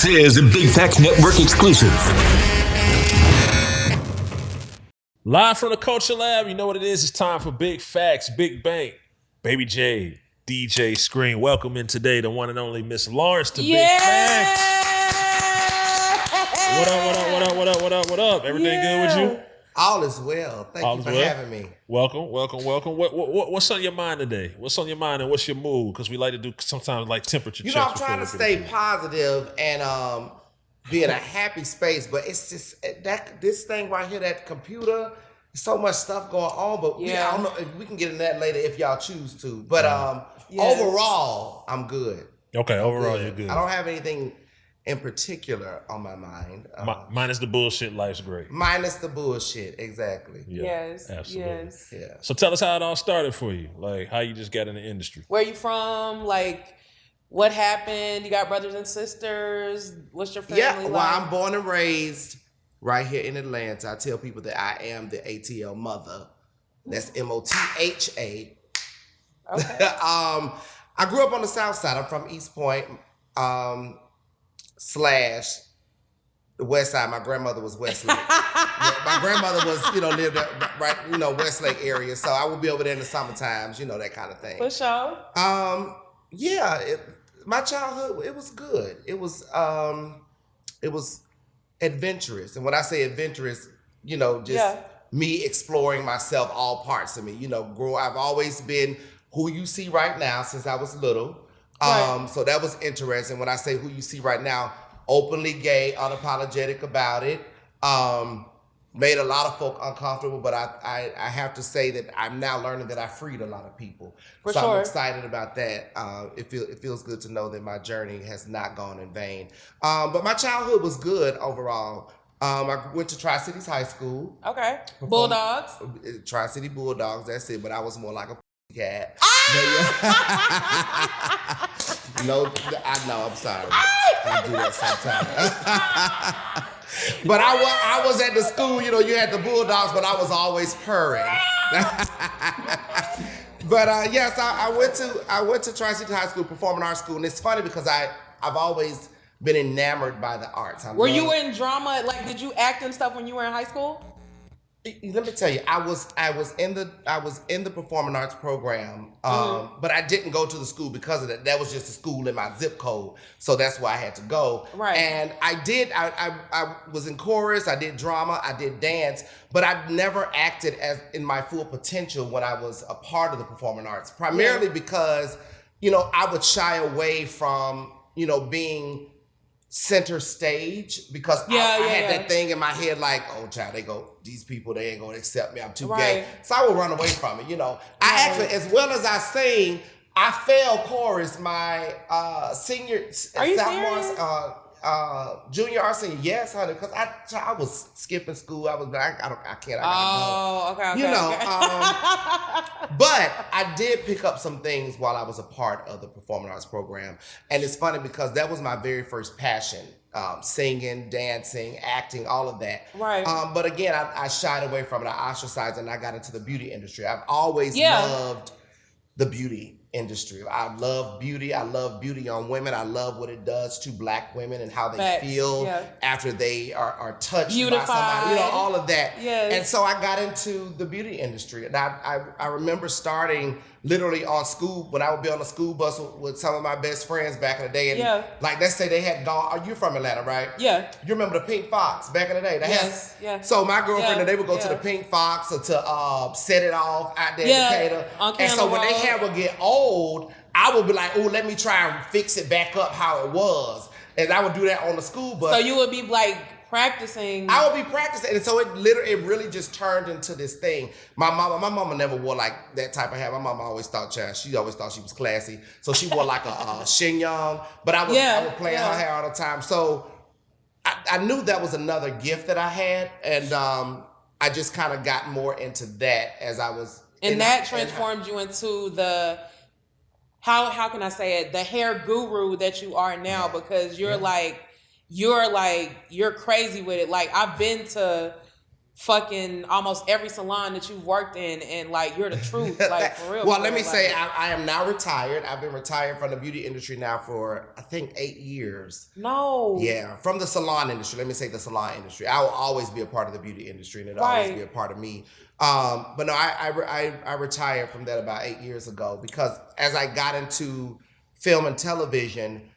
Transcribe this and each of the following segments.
This is a Big Facts Network exclusive. Live from the Culture Lab, you know what it is. It's time for Big Facts, Big Bank. Baby J, DJ Screen. Welcome in today, the one and only Miss Lawrence to Big Facts. What up? Everything good with you? All is well. Thank you for having me. Welcome. What's on your mind today? What's on your mind and what's your mood? Because we like to do sometimes like temperature checks. I'm trying to stay positive and be in a happy space, but it's just this thing right here, that computer, so much stuff going on. But I don't know if we can get into that later if y'all choose to. But overall, I'm good. Okay, overall you're good. I don't have anything in particular on my mind. Minus the bullshit, life's great. Minus the bullshit, exactly. Yeah, yes, absolutely. Yes. Yeah. So tell us how it all started for you, like how you just got in the industry. Where you from? Like, what happened? You got brothers and sisters? What's your family like? I'm born and raised right here in Atlanta. I tell people that I am the ATL mother. That's MOTHA. Okay. I grew up on the South Side. I'm from East Point. / the West Side. My grandmother was Westlake. My grandmother was, lived right, Westlake area. So I would be over there in the summer times, that kind of thing. For sure. My childhood, it was good. It was adventurous. And when I say adventurous, me exploring myself, all parts of me. I've always been who you see right now since I was little. Right. So that was interesting. When I say who you see right now, openly gay, unapologetic about it. Made a lot of folk uncomfortable, but I have to say that I'm now learning that I freed a lot of people. For so sure. I'm excited about that. It feels good to know that my journey has not gone in vain. But my childhood was good overall. I went to Tri-Cities High School. Okay. Bulldogs. Tri-City Bulldogs, that's it. But I was more like a cat. No, I know. I'm sorry. I do that sometimes. But I was at the school. You had the Bulldogs, but I was always purring. But yes, I went to Tri-City High School, Performing Arts School, and it's funny because I've always been enamored by the arts. Were you in drama? Like, did you act and stuff when you were in high school? Let me tell you, I was in the performing arts program, but I didn't go to the school because of that. That was just a school in my zip code, so that's why I had to go. Right. And I was in chorus, I did drama, I did dance, but I never acted as in my full potential when I was a part of the performing arts. Primarily because, I would shy away from, being center stage because I had that thing in my head like, oh child, these people, they ain't gonna accept me, I'm too gay. So I would run away from it, I actually, as well as I sing, I failed chorus my junior senior. Yes, honey, because I was skipping school. I was like, I can't. I gotta go. Okay. But I did pick up some things while I was a part of the performing arts program, and it's funny because that was my very first passion: singing, dancing, acting, all of that. Right. But again, I shied away from it. I ostracized, and I got into the beauty industry. I've always loved the beauty industry. I love beauty. I love beauty on women. I love what it does to Black women and how they feel after they are touched beautified by somebody, all of that. Yes. And so I got into the beauty industry. And I remember starting literally on school, when I would be on a school bus with some of my best friends back in the day. And like, let's say they had gone, you're from Atlanta, right? Yeah. You remember the Pink Fox back in the day? Yes. So my girlfriend and they would go to the Pink Fox or to Set It Off out there in Decatur. And so when their hair would get old, I would be like, oh, let me try and fix it back up how it was. And I would do that on the school bus. So you would be like practicing. I would be practicing. And so it really just turned into this thing. My mama never wore like that type of hair. My mama always thought she was classy. So she wore like a chignon. But I would play her hair all the time. So I knew that was another gift that I had. And I just kind of got more into that as I was. And that transformed you into the, how can I say it, the hair guru that you are now, because you're crazy with it. Like, I've been to fucking almost every salon that you've worked in, and like you're the truth, like for real. Well, for let real, me say, like- I am now retired. I've been retired from the beauty industry now for, I think, 8 years. No. Yeah, from the salon industry. Let me say the salon industry. I will always be a part of the beauty industry, and it'll always Right. be a part of me. But no, I retired from that about 8 years ago because as I got into film and television,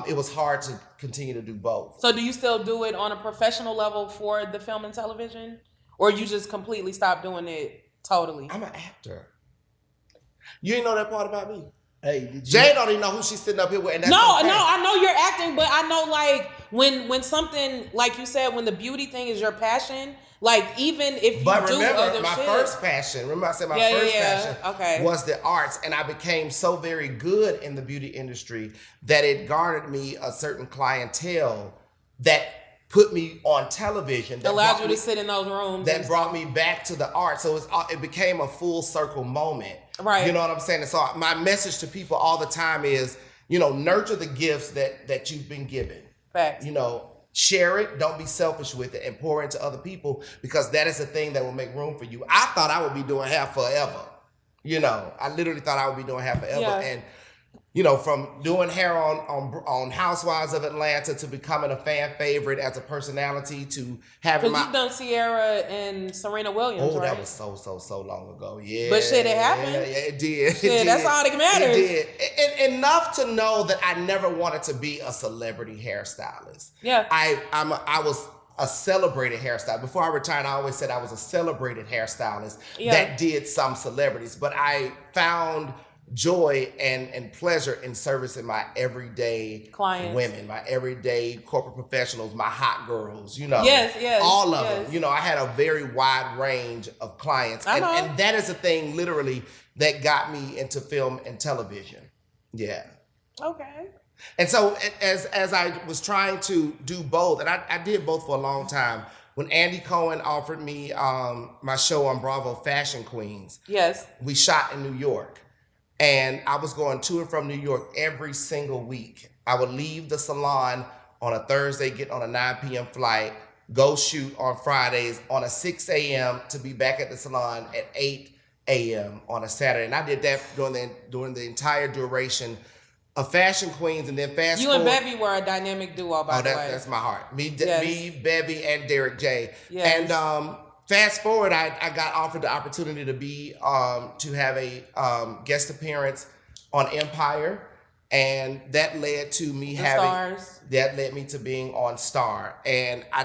it was hard to continue to do both. So do you still do it on a professional level for the film and television? Or you just completely stopped doing it totally? I'm an actor. You didn't know that part about me. Hey, did you? Jay don't even know who she's sitting up here with. And that's No, okay. I know you're acting, but I know like when something, like you said, when the beauty thing is your passion, like even if you But do remember, other my shit. first passion, remember I said my Yeah, first yeah, passion okay. was the arts. And I became so very good in the beauty industry that it garnered me a certain clientele that put me on television. That allowed brought you me- to sit in those rooms. That and brought me back to the art. So it became a full circle moment. Right. You know what I'm saying? And so my message to people all the time is, nurture the gifts that you've been given. Facts. Share it, don't be selfish with it, and pour into other people because that is the thing that will make room for you. I thought I would be doing hair forever. I literally thought I would be doing hair forever. Yeah. And from doing hair on Housewives of Atlanta to becoming a fan favorite as a personality to having Because you've done Sierra and Serena Williams, right? that was so long ago. Yeah. But shit, it happened. Yeah, it did. Shit, that's all that matters. It did. And enough to know that I never wanted to be a celebrity hairstylist. Yeah. I was a celebrated hairstylist. Before I retired, I always said I was a celebrated hairstylist that did some celebrities. But I found joy and pleasure in servicing my everyday Clients. women, my everyday corporate professionals, my hot girls, Yes, all of yes. them. I had a very wide range of clients. I know. And that is the thing literally that got me into film and television. Yeah. Okay. And so as I was trying to do both, and I did both for a long time, when Andy Cohen offered me my show on Bravo, Fashion Queens, Yes. we shot in New York. And I was going to and from New York every single week. I would leave the salon on a Thursday, get on a 9 p.m. flight, go shoot on Fridays on a 6 a.m. to be back at the salon at 8 a.m. on a Saturday. And I did that during the entire duration of Fashion Queens. And then fast You forward. and Bevy were a dynamic duo, by the way. That's my heart. Me, Yes. Bevy, and Derek J. Yes. And fast forward, I got offered the opportunity to be to have a guest appearance on Empire, and that led to me Stars. that led me to being on Star. And I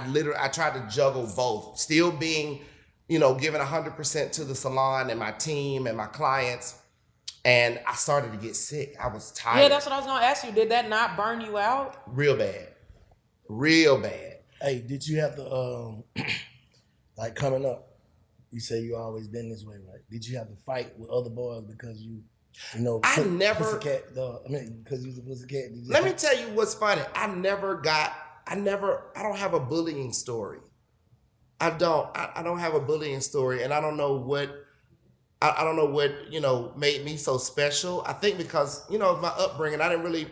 tried to juggle both, still being giving 100% to the salon and my team and my clients. And I started to get sick. I was tired. Yeah, that's what I was gonna ask you. Did that not burn you out? Real bad. Hey, did you have to like coming up? You say you always been this way, right? Did you have to fight with other boys because I never- pussycat? Because you was a pussycat. Let me tell you what's funny. I don't have a bullying story. I don't have a bullying story, and I don't know what made me so special. I think because of my upbringing, I didn't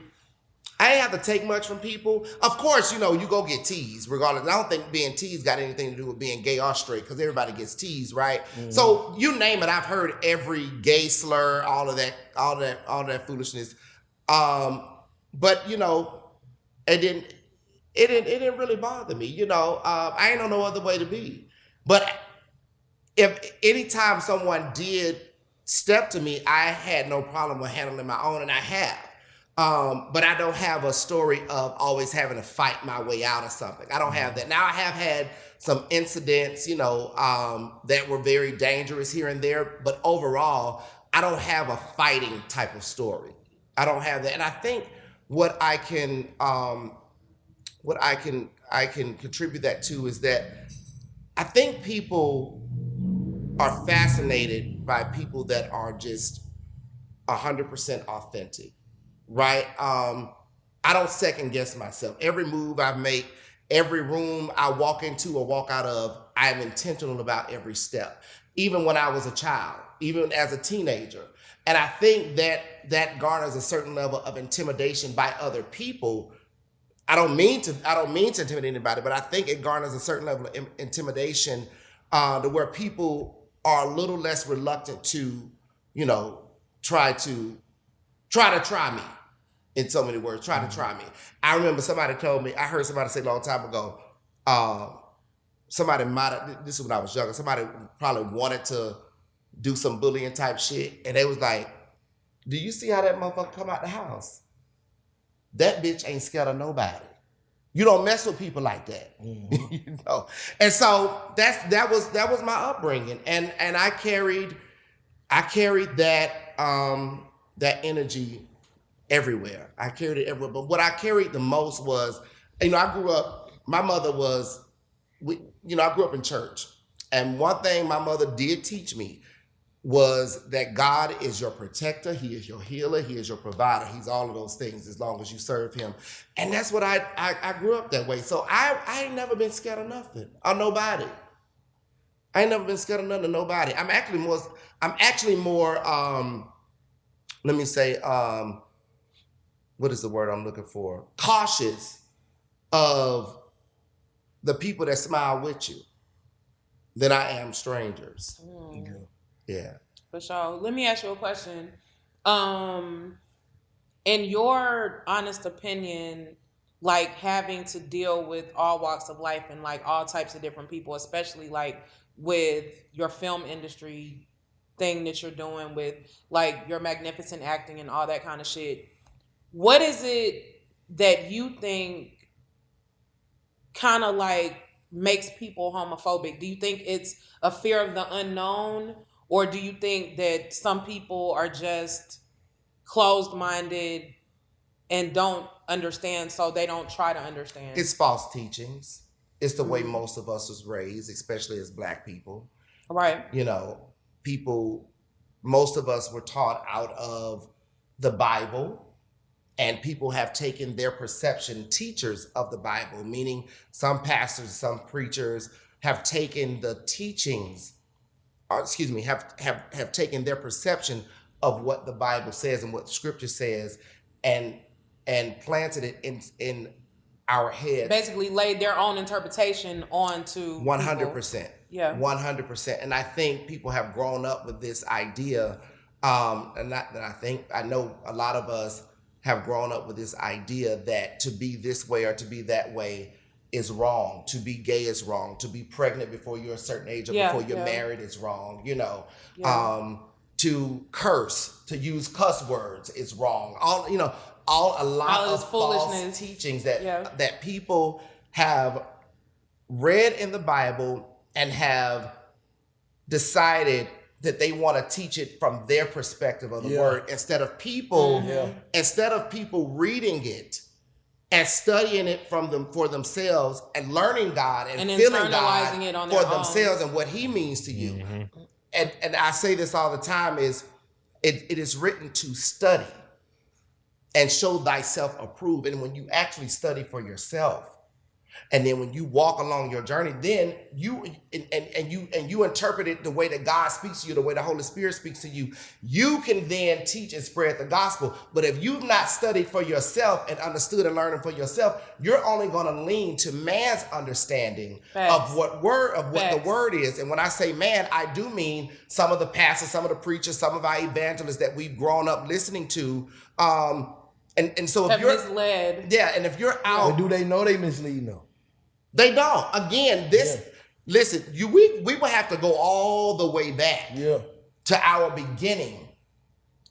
have to take much from people. Of course, you go get teased regardless. I don't think being teased got anything to do with being gay or straight because everybody gets teased, right? Mm-hmm. So you name it, I've heard every gay slur, all that foolishness. But it didn't really bother me. I ain't know no other way to be. But if anytime someone did step to me, I had no problem with handling my own, and I have. But I don't have a story of always having to fight my way out of something. I don't have that. Now I have had some incidents, that were very dangerous here and there, but overall, I don't have a fighting type of story. I don't have that. And I think what I can contribute that to is that I think people are fascinated by people that are just 100% authentic. Right? I don't second guess myself. Every move I make, every room I walk into or walk out of, I am intentional about every step. Even when I was a child, even as a teenager. And I think that garners a certain level of intimidation by other people. I don't mean to intimidate anybody, but I think it garners a certain level of intimidation to where people are a little less reluctant to, try to try me. In so many words, try to try me. I remember somebody told me, I heard somebody say a long time ago, somebody might have, this is when I was younger, somebody probably wanted to do some bullying type shit. And they was like, do you see how that motherfucker come out the house? That bitch ain't scared of nobody. You don't mess with people like that. Mm-hmm. And so that was my upbringing. And I carried that energy everywhere. I carried it everywhere. But what I carried the most was, I grew up, my mother was, I grew up in church. And one thing my mother did teach me was that God is your protector. He is your healer. He is your provider. He's all of those things as long as you serve him. And that's what I grew up that way. So I ain't never been scared of nothing or nobody. I ain't never been scared of nothing or nobody. I'm actually more, let me say, what is the word I'm looking for? Cautious of the people that smile with you than I am strangers. Yeah. For sure. Let me ask you a question. In your honest opinion, like having to deal with all walks of life and like all types of different people, especially like with your film industry thing that you're doing with like your magnificent acting and all that kind of shit, what is it that you think kind of like makes people homophobic? Do you think it's a fear of the unknown? Or do you think that some people are just closed-minded and don't understand, so they don't try to understand? It's false teachings. It's the way most of us was raised, especially as Black people. Right. Most of us were taught out of the Bible, and people have taken their perception, teachers of the Bible, meaning some pastors, some preachers have taken the teachings, have taken their perception of what the Bible says and what Scripture says, and planted it in our heads. Basically, laid their own interpretation onto 100%. Yeah, 100%. And I think people have grown up with this idea, and not that I know a lot of us have grown up with this idea that to be this way or to be that way is wrong. To be gay is wrong. To be pregnant before you're a certain age or before you're married is wrong. To curse, to use cuss words is wrong. A lot of false teachings that people have read in the Bible and have decided that they want to teach it from their perspective of the word instead of people reading it and studying it for themselves and learning God and feeling God it on for their themselves own. and what he means to you. Mm-hmm. And I say this all the time is it is written to study and show thyself approved. And when you actually study for yourself, and then when you walk along your journey, then you interpret it the way that God speaks to you, the way the Holy Spirit speaks to you, you can then teach and spread the gospel. But if you've not studied for yourself and understood and learned for yourself, you're only going to lean to man's understanding of what the word is. And when I say man, I do mean some of the pastors, some of the preachers, some of our evangelists that we've grown up listening to. And so if you're misled. Yeah, and if you're out, but do they know they mislead them? They don't. Again, listen, we will have to go all the way back to our beginning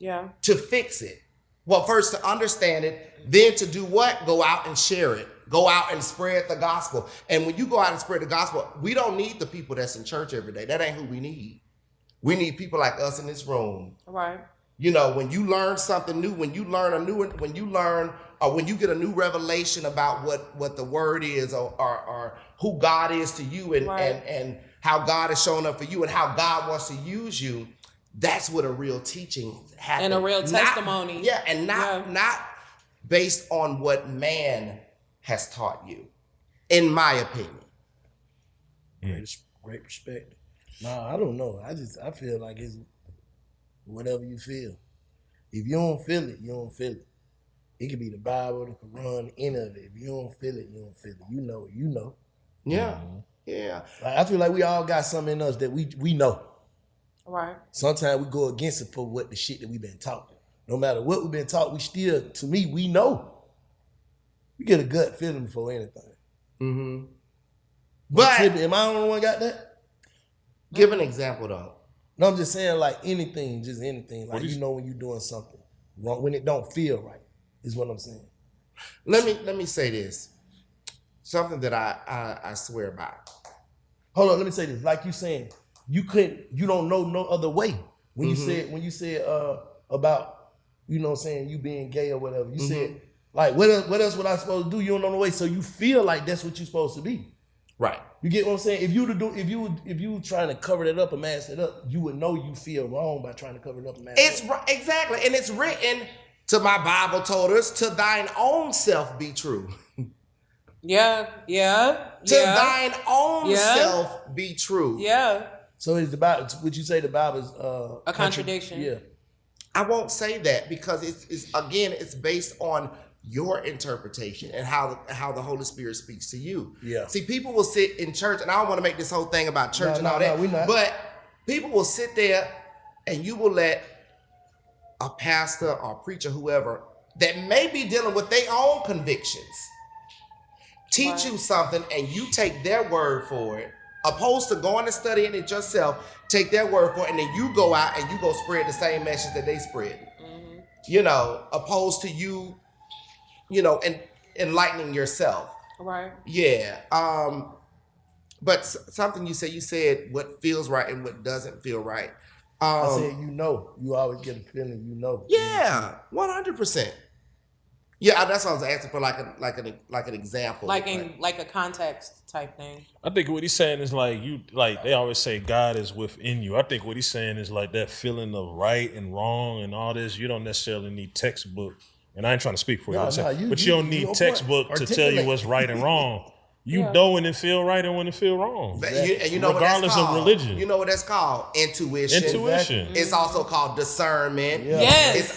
to fix it. Well, first to understand it, then to do what? Go out and share it. Go out and spread the gospel. And when you go out and spread the gospel, we don't need the people that's in church every day. That ain't who we need. We need people like us in this room. Right. When you learn something new, when you get a new revelation about what the word is or who God is to you and how God is showing up for you and how God wants to use you, that's what a real teaching happens. And a real testimony. Not based on what man has taught you, in my opinion. Great perspective. I don't know. I feel like it's whatever you feel. If you don't feel it, you don't feel it. It could be the Bible, the Quran, any of it. If you don't feel it, you don't feel it. You know. Yeah. Yeah. Like, I feel like we all got something in us that we know. Right. Sometimes we go against it for what the shit that we've been taught. No matter what we've been taught, we still, to me, we know. We get a gut feeling before anything. Mm-hmm. But am I the only one got that? Give an example though. No, I'm just saying like anything, just anything. Like you know when you're doing something wrong, when it don't feel right, is what I'm saying. Let me say this. Something that I swear by. Hold on, let me say this. Like you saying, you don't know no other way. When you said about, you know what I'm saying, you being gay or whatever, you said, like, what else would I supposed to do? You don't know the way, so you feel like that's what you're supposed to be. Right. You get what I'm saying? If you trying to cover it up and mask it up, you would know you feel wrong by trying to cover it up and mask it up. Exactly. And it's written to my Bible told us, to thine own self be true. Yeah. To thine own self be true. Yeah. So it's about, would you say the Bible is a contradiction? Yeah. I won't say that because it's based on your interpretation and how the Holy Spirit speaks to you. Yeah. See, people will sit in church, and I don't want to make this whole thing about church and all that. we not. But people will sit there, and you will let a pastor or preacher, whoever, that may be dealing with their own convictions, teach you something, and you take their word for it, opposed to going and studying it yourself. Take their word for it, and then you go out and you go spread the same message that they spread. You know, opposed to you, and enlightening yourself. Right. Yeah. But something you said what feels right and what doesn't feel right. I said, you always get a feeling, Yeah, 100%. Yeah, that's what I was asking for, like an example, like a context type thing. I think what he's saying is like they always say God is within you. I think what he's saying is like that feeling of right and wrong and all this. You don't necessarily need textbook, and I ain't trying to speak for you, but you don't need textbook to tell you what's right and wrong. You know when it feel right and when it feel wrong. Exactly. And you know regardless what that's called? of religion. You know what that's called? Intuition. Exactly. It's also called discernment. Yeah. Yes. It's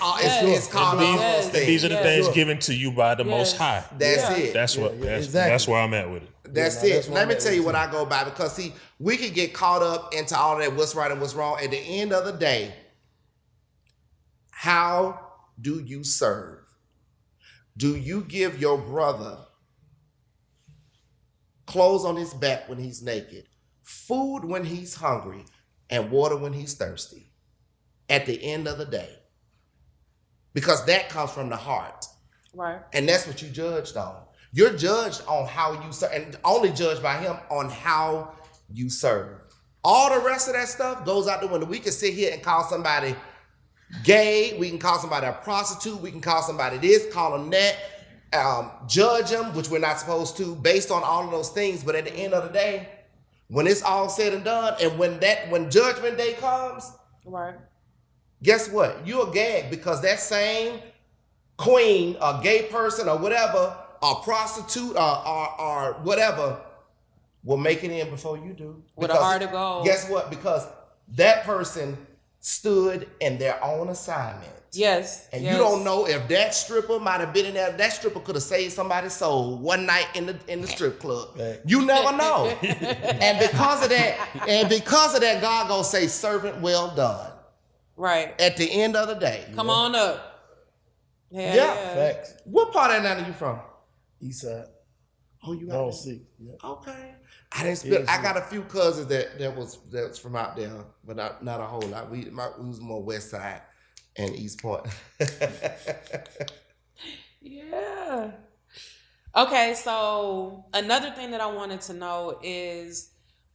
called all those things. These are the things given to you by the Most High. That's it. That's where I'm at with it. That's it. Let me tell you what I go by, because see, we can get caught up into all of that, what's right and what's wrong. At the end of the day, how do you serve? Do you give your brother clothes on his back when he's naked, food when he's hungry, and water when he's thirsty? At the end of the day. Because that comes from the heart. Right. And that's what you judged on. You're judged on how you serve, and only judged by him on how you serve. All the rest of that stuff goes out the window. We can sit here and call somebody gay. We can call somebody a prostitute. We can call somebody this, call them that. Judge them, which we're not supposed to, based on all of those things. But at the end of the day, when it's all said and done, and when judgment day comes, right, guess what? You'll gag, because that same queen, a gay person or whatever, a prostitute or whatever, will make it in before you do. With a heart of gold. Guess what? Because that person stood in their own assignment. Yes. And you don't know if that stripper might have been in there. That stripper could have saved somebody's soul one night in the strip club. Right. You never know. and because of that, God gonna say, "Servant, well done." Right. At the end of the day. Come on up. Yeah. Facts. What part of Atlanta you from? East side. Oh, you don't see. Yeah. Okay. I didn't spend. I got a few cousins that was from out there, but not a whole lot. We was more west side and East Point. Yeah. Okay, so another thing that I wanted to know is,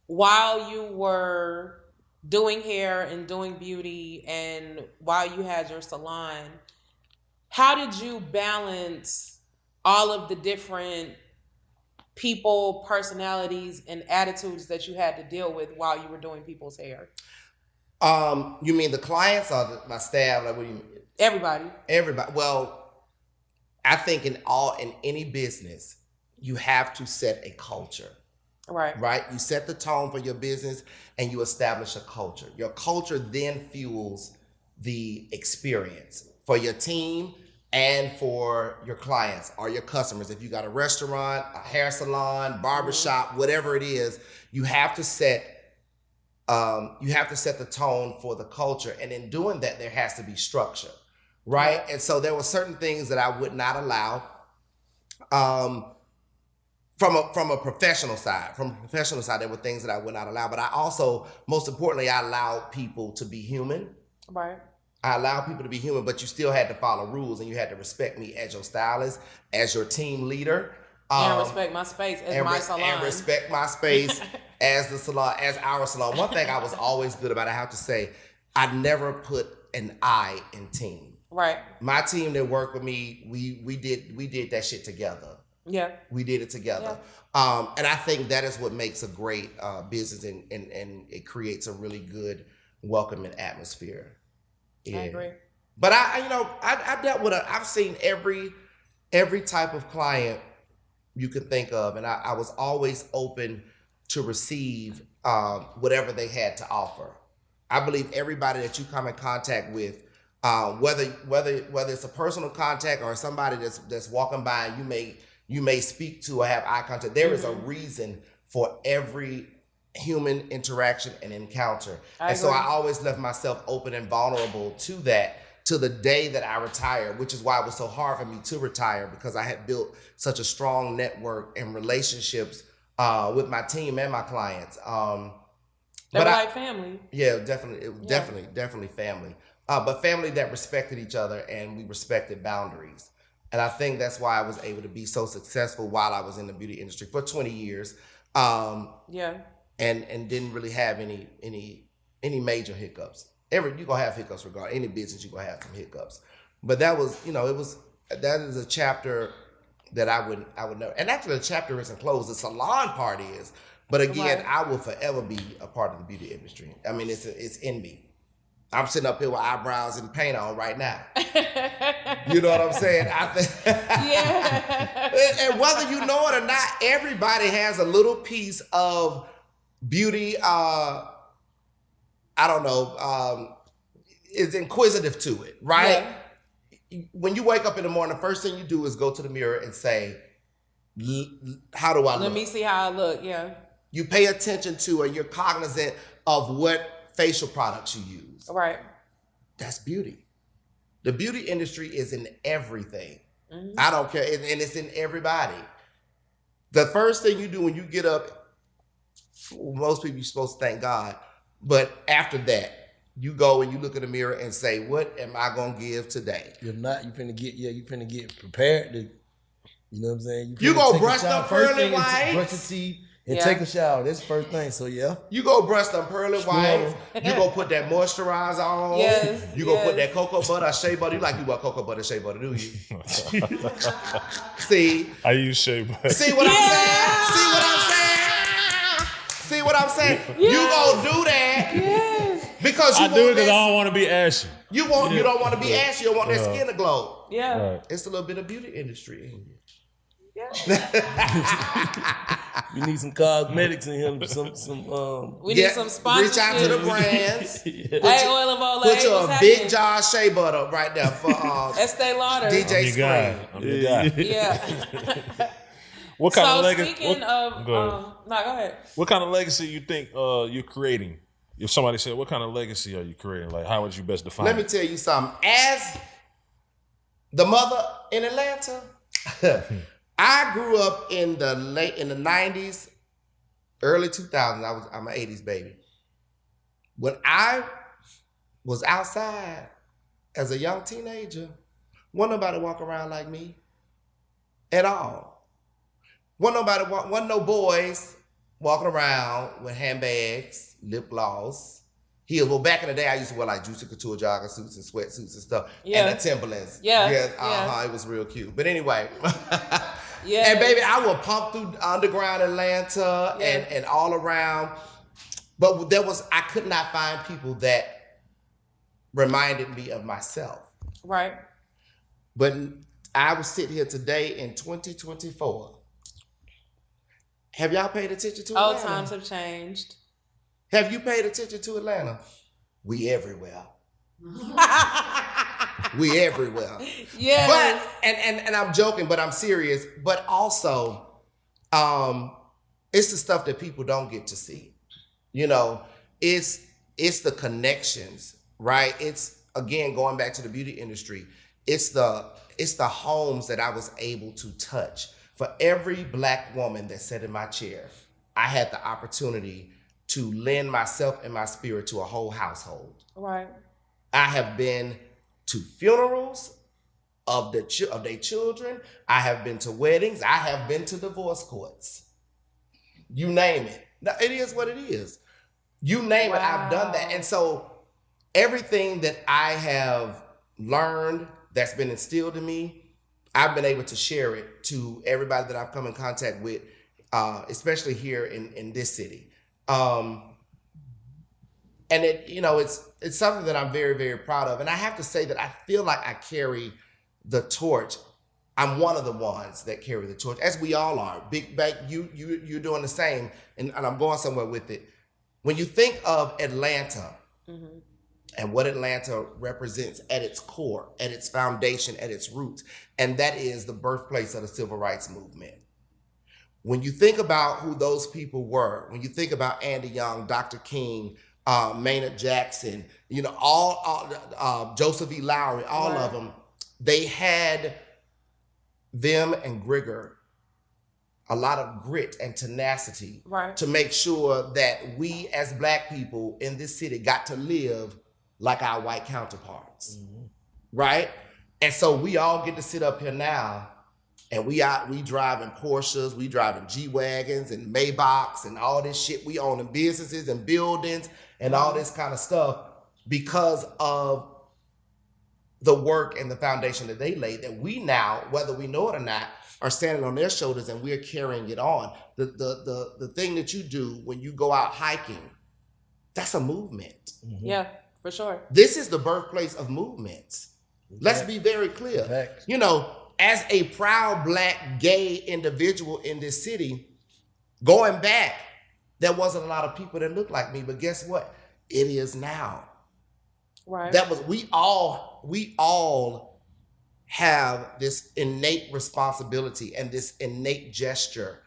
while you were doing hair and doing beauty and while you had your salon, how did you balance all of the different people, personalities, and attitudes that you had to deal with while you were doing people's hair? You mean the clients or my staff? Like, what do you mean? Everybody. Well, I think in any business, you have to set a culture. Right. Right? You set the tone for your business and you establish a culture. Your culture then fuels the experience for your team and for your clients or your customers. If you got a restaurant, a hair salon, barbershop, whatever it is, you have to set the tone for the culture. And in doing that, there has to be structure, right? And so there were certain things that I would not allow from a professional side. From a professional side, there were things that I would not allow. But I also, most importantly, I allowed people to be human. Right. I allowed people to be human, but you still had to follow rules, and you had to respect me as your stylist, as your team leader. And respect my space as my salon. And respect my space as the salon, as our salon. One thing I was always good about, I have to say, I never put an I in team. Right. My team that worked with me, we did that shit together. Yeah. We did it together. Yeah. And I think that is what makes a great business, and it creates a really good, welcoming atmosphere. Yeah. I agree. But I dealt with I've seen every type of client you could think of, and I was always open to receive whatever they had to offer. I believe everybody that you come in contact with, whether it's a personal contact or somebody that's walking by and you may speak to or have eye contact, there is a reason for every human interaction and encounter. So I always left myself open and vulnerable to that, to the day that I retired, which is why it was so hard for me to retire, because I had built such a strong network and relationships with my team and my clients. They were like family. Yeah, definitely. It was definitely family. But family that respected each other, and we respected boundaries. And I think that's why I was able to be so successful while I was in the beauty industry for 20 years. And didn't really have any major hiccups. You're gonna have hiccups regarding any business. You're gonna have some hiccups. But that was, that is a chapter that I would never. And actually, the chapter isn't closed. The salon part is. But again, I will forever be a part of the beauty industry. I mean, it's in me. I'm sitting up here with eyebrows and paint on right now. You know what I'm saying? And whether you know it or not, everybody has a little piece of beauty, is inquisitive to it, right? Yeah. When you wake up in the morning, the first thing you do is go to the mirror and say, how do I look? Let me see how I look, yeah. You pay attention to, or you're cognizant of what facial products you use. Right. That's beauty. The beauty industry is in everything. Mm-hmm. I don't care, and it's in everybody. The first thing you do when you get up, most people, you're supposed to thank God. But after that, you go and you look in the mirror and say, what am I going to give today? If not, you finna get prepared to, you know what I'm saying? You go brush them pearly whites. Brush your teeth and take a shower. That's the first thing, so yeah. You go brush them pearly whites. You go put that moisturizer on. Yes. You go put that cocoa butter or shea butter. You like you want cocoa butter, shea butter, do you? See? I use shea butter. See what I'm saying? Yeah. You gonna do that. Yes. Because you I do it because I don't want to be ashy. You don't want to be ashy. You don't want that skin to glow. Yeah. Right. It's a little bit of beauty industry in you. Yeah. We need some cosmetics in him. We need some sponsorship. Reach out to the brands. Hey, Oil of Olay. Put your big jar of shea butter right there for Estee Lauder. DJ Spring. I'm your guy. Yeah. What kind of legacy? Speaking of, go ahead. What kind of legacy you think you're creating? If somebody said, "What kind of legacy are you creating?" Like, how would you best define? Let me tell you something. As the mother in Atlanta, I grew up in the 90s, early 2000s. I'm an 80s baby. When I was outside as a young teenager, wasn't nobody walk around like me at all. Wasn't no boys walking around with handbags, lip gloss, heels. Well, back in the day, I used to wear like Juicy Couture jogging suits and sweatsuits and stuff. Yeah. And the Timberlands. Yeah. It was real cute. But anyway. Yeah. And baby, I would pump through underground Atlanta and all around. But I could not find people that reminded me of myself. Right. But I was sitting here today in 2024. Have y'all paid attention to Atlanta? All times have changed. Have you paid attention to Atlanta? We everywhere. We everywhere. Yeah. But and I'm joking, but I'm serious. But also, it's the stuff that people don't get to see. You know, it's the connections, right? It's again going back to the beauty industry. It's the homes that I was able to touch. For every Black woman that sat in my chair, I had the opportunity to lend myself and my spirit to a whole household. Right. I have been to funerals of their children. I have been to weddings. I have been to divorce courts. You name it. Now, it is what it is. You name it, I've done that. And so everything that I have learned that's been instilled in me, I've been able to share it to everybody that I've come in contact with, especially here in this city. And it, it's something that I'm very, very proud of. And I have to say that I feel like I carry the torch. I'm one of the ones that carry the torch, as we all are. Big Bang, you're doing the same, and I'm going somewhere with it. When you think of Atlanta, mm-hmm. and what Atlanta represents at its core, at its foundation, at its roots, and that is the birthplace of the civil rights movement. When you think about who those people were, when you think about Andy Young, Dr. King, Maynard Jackson, all Joseph E. Lowry, all right. of them, they had them and Grigor, a lot of grit and tenacity right. to make sure that we as Black people in this city got to live like our white counterparts, mm-hmm. right? And so we all get to sit up here now, and we driving Porsches, we driving G-Wagons and Maybachs and all this shit. We owning businesses and buildings and all this kind of stuff because of the work and the foundation that they laid, that we now, whether we know it or not, are standing on their shoulders and we're carrying it on. The thing that you do when you go out hiking, that's a movement. Mm-hmm. Yeah, for sure. This is the birthplace of movements. Exactly. Let's be very clear. Exactly. As a proud Black gay individual in this city, going back, there wasn't a lot of people that looked like me, but guess what? It is now. Right. We all have this innate responsibility and this innate gesture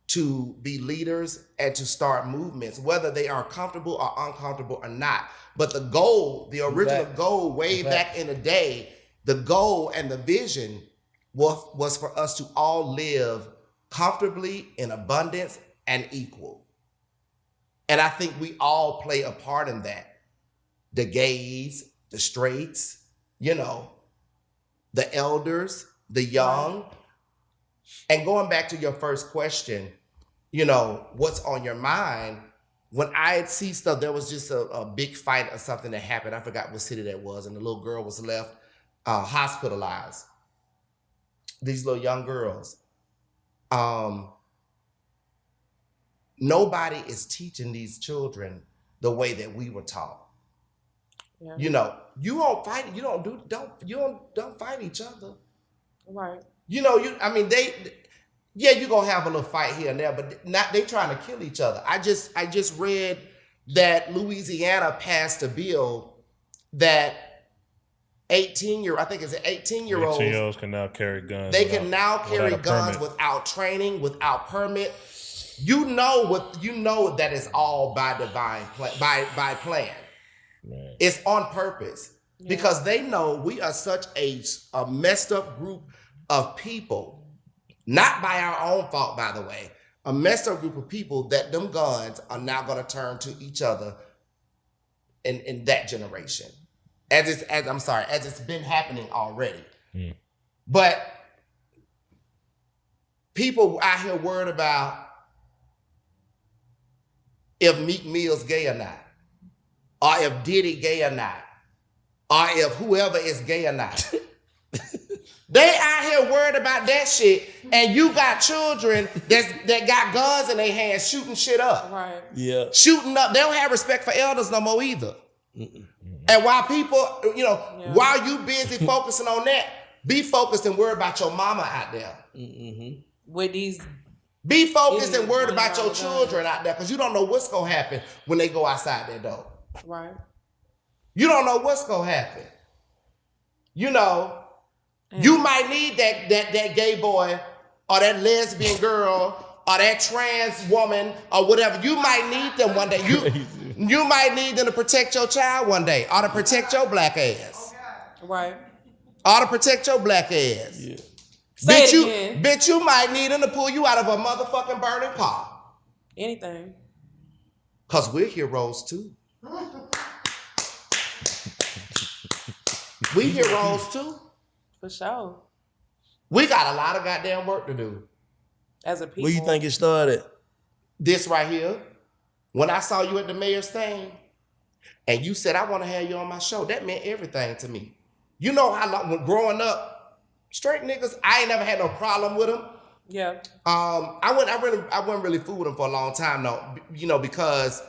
to be leaders and to start movements, whether they are comfortable or uncomfortable or not. But the goal, the original goal way back in the day, the goal and the vision was for us to all live comfortably in abundance and equal. And I think we all play a part in that. The gays, the straights, the elders, the young. And going back to your first question, what's on your mind? When I see stuff, there was just a big fight or something that happened. I forgot what city that was. And the little girl was left hospitalized. These little young girls. Nobody is teaching these children the way that we were taught. Yeah. You don't fight. You don't fight each other. Right. you're gonna have a little fight here and there, but not they trying to kill each other. I just read that Louisiana passed a bill that 18-year-olds 18-year-olds can now carry guns. They can now carry guns without training, without permit. You know that is all by divine by plan. Man. It's on purpose because they know we are such a messed up group of people, not by our own fault, by the way, a messed up group of people that them guns are now going to turn to each other in that generation, as it's been happening already. Mm. But people out here worried about if Meek Mill's gay or not, or if Diddy gay or not, or if whoever is gay or not. They out here worried about that shit, and you got children that got guns in their hands shooting shit up. Right. Yeah. Shooting up. They don't have respect for elders no more either. Mm-mm. And while people, while you busy focusing on that, be focused and worry about your mama out there. Mm-hmm. With these. Be focused and worried about your children out there, because you don't know what's going to happen when they go outside their door. Right. You don't know what's going to happen. you know, you might need that gay boy or that lesbian girl or that trans woman or whatever. You might need them one day. You might need them to protect your child one day or to protect your black ass. Right. Or to protect your black ass. Yeah. Say it again. Bitch, you might need them to pull you out of a motherfucking burning car. Anything. Because we're heroes too. We heroes too. For sure. We got a lot of goddamn work to do. As a people. Where you think it started? This right here. When I saw you at the mayor's thing, and you said, I want to have you on my show, that meant everything to me. You know how long, when growing up, straight niggas, I ain't never had no problem with them. Yeah. I wasn't really fooling them for a long time, though, you know, because,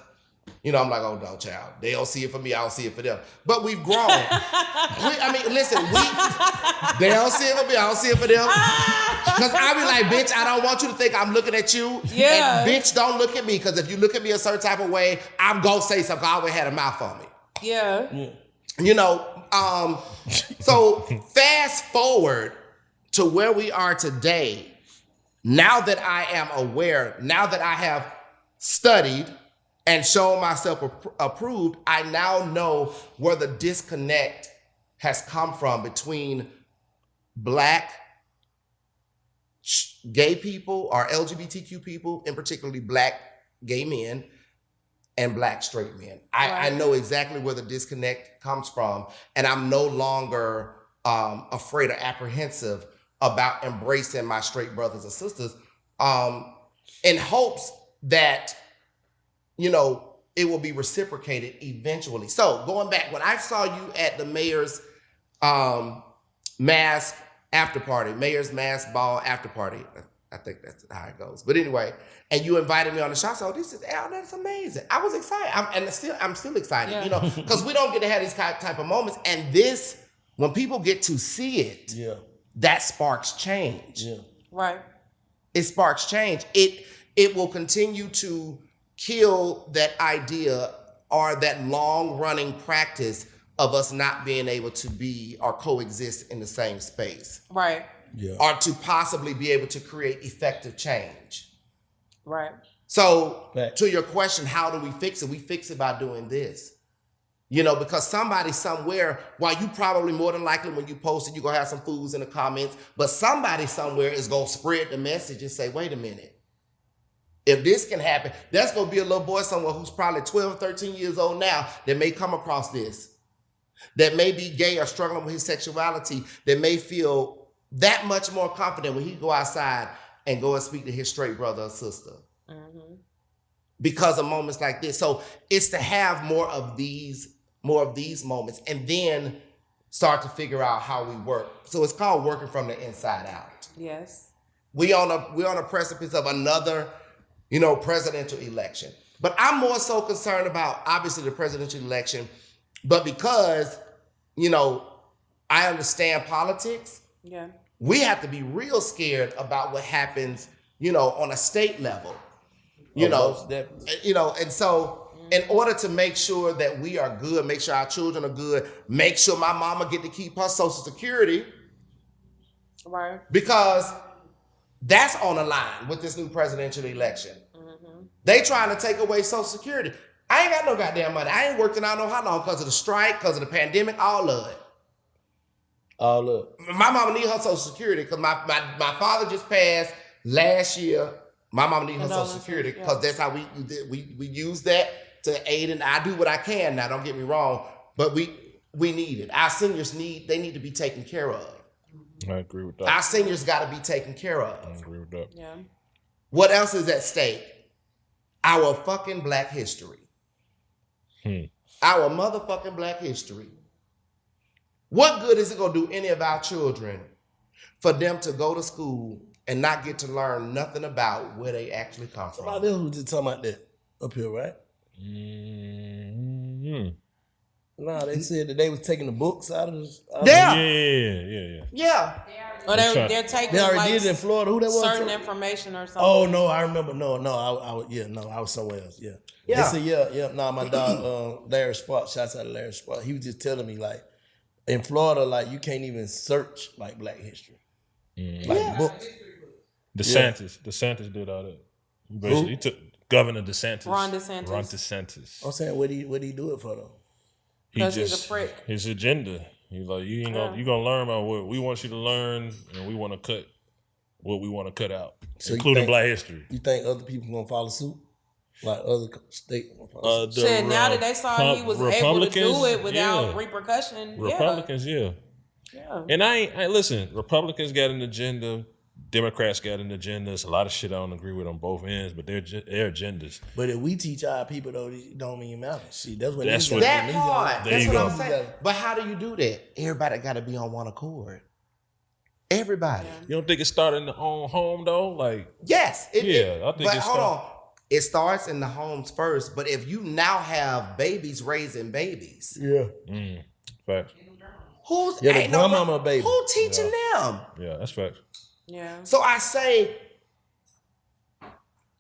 you know, I'm like, oh, no, child. They don't see it for me, I don't see it for them. But we've grown. They don't see it for me, I don't see it for them. Because I be like, bitch, I don't want you to think I'm looking at you. Yeah. And bitch, don't look at me, because if you look at me a certain type of way, I'm going to say something. I always had a mouth on me. Yeah. You know, so fast forward to where we are today. Now that I am aware, now that I have studied and shown myself approved, I now know where the disconnect has come from between black gay people or LGBTQ people, and particularly black gay men and black straight men. I know exactly where the disconnect comes from, and I'm no longer afraid or apprehensive about embracing my straight brothers and sisters, in hopes that, you know, it will be reciprocated eventually. So going back, when I saw you at the mayor's mask after party, mayor's mask ball after party, I think that's how it goes. But anyway, and you invited me on the show. So this is Al. That's amazing. I was excited. I'm still excited. You know, because we don't get to have these type of moments. And this, when people get to see it, that sparks change. Yeah. Right. It sparks change. It will continue to kill that idea or that long running practice of us not being able to be or coexist in the same space. Right. Yeah. Or to possibly be able to create effective change. Right. So to your question, how do we fix it? We fix it by doing this. You know, because somebody somewhere, while you probably more than likely when you post it, you're going to have some fools in the comments, but somebody somewhere is going to spread the message and say, wait a minute. If this can happen, there's going to be a little boy somewhere who's probably 12, 13 years old now that may come across this, that may be gay or struggling with his sexuality, that may feel that much more confident when he go outside and go and speak to his straight brother or sister. Mm-hmm. Because of moments like this. So it's to have more of these moments and then start to figure out how we work. So it's called working from the inside out. Yes. We're on a precipice of another, you know, presidential election. But I'm more so concerned about obviously the presidential election, but because, you know, I understand politics. Yeah. We have to be real scared about what happens, you know, on a state level. You know, and so in order to make sure that we are good, make sure our children are good, make sure my mama get to keep her Social Security. Right. Because that's on the line with this new presidential election. Mm-hmm. They trying to take away Social Security. I ain't got no goddamn money. I ain't worked in I don't know how long because of the strike, because of the pandemic, all of it. All of it. My mama need her Social Security because my father just passed last year. My mama need her Social Security because that's how we use that to aid, and I do what I can now, don't get me wrong, but we need it. Our seniors need to be taken care of. I agree with that. Our seniors got to be taken care of. I agree with that. Yeah. What else is at stake? Our fucking black history. Our motherfucking black history. What good is it going to do any of our children for them to go to school and not get to learn nothing about where they actually come from? Somebody else was just talking about that up here, right? Mm-hmm. No, they said that they was taking the books out of the... Yeah. Or they're taking they already did it in Florida. Who that was? Certain information or something. Oh, no, I remember. I was somewhere else. Yeah. They said, my dog, Larry Spot, shouts out to Larry Spot. He was just telling me, like, in Florida, like you can't even search like Black history, like books. DeSantis did all that. Basically, he took Governor DeSantis. Ron DeSantis. I'm saying, what did he do it for though? Because he's a prick. His agenda. He's like, you gonna learn about what we want you to learn, and we want to cut what we want to cut out, so including Black history. You think other people gonna follow suit? Like other states gonna follow suit? Shit, now that they saw he was able to do it without repercussion, Republicans, yeah. And I listen. Republicans got an agenda. Democrats got an agenda. There's a lot of shit I don't agree with on both ends, but they're agendas. But if we teach our people, though, it don't even matter. See, that's what that part. That's what I'm saying. But how do you do that? Everybody got to be on one accord. Everybody. You don't think it started in the own home though? Like yes. I think. But hold on. It starts in the homes first. But if you now have babies raising babies, facts. Who's the grandmama baby? Who teaching them? Yeah, that's facts. Yeah. So I say,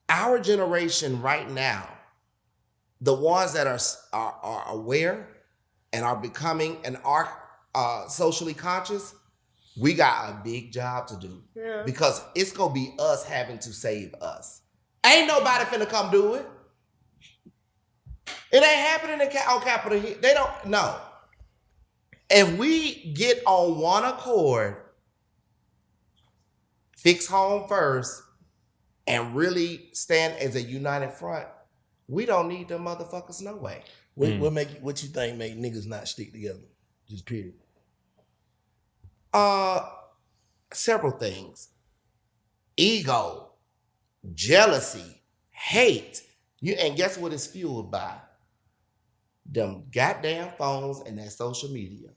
our generation right now, the ones that are aware and are becoming and are socially conscious, we got a big job to do. Yeah. Because it's gonna be us having to save us. Ain't nobody finna come do it. It ain't happening on Capitol Hill. They don't know. If we get on one accord, fix home first, and really stand as a united front, we don't need them motherfuckers no way. What you think make niggas not stick together? Just period. Several things. Ego, jealousy, hate. And guess what it's fueled by? Them goddamn phones and that social media.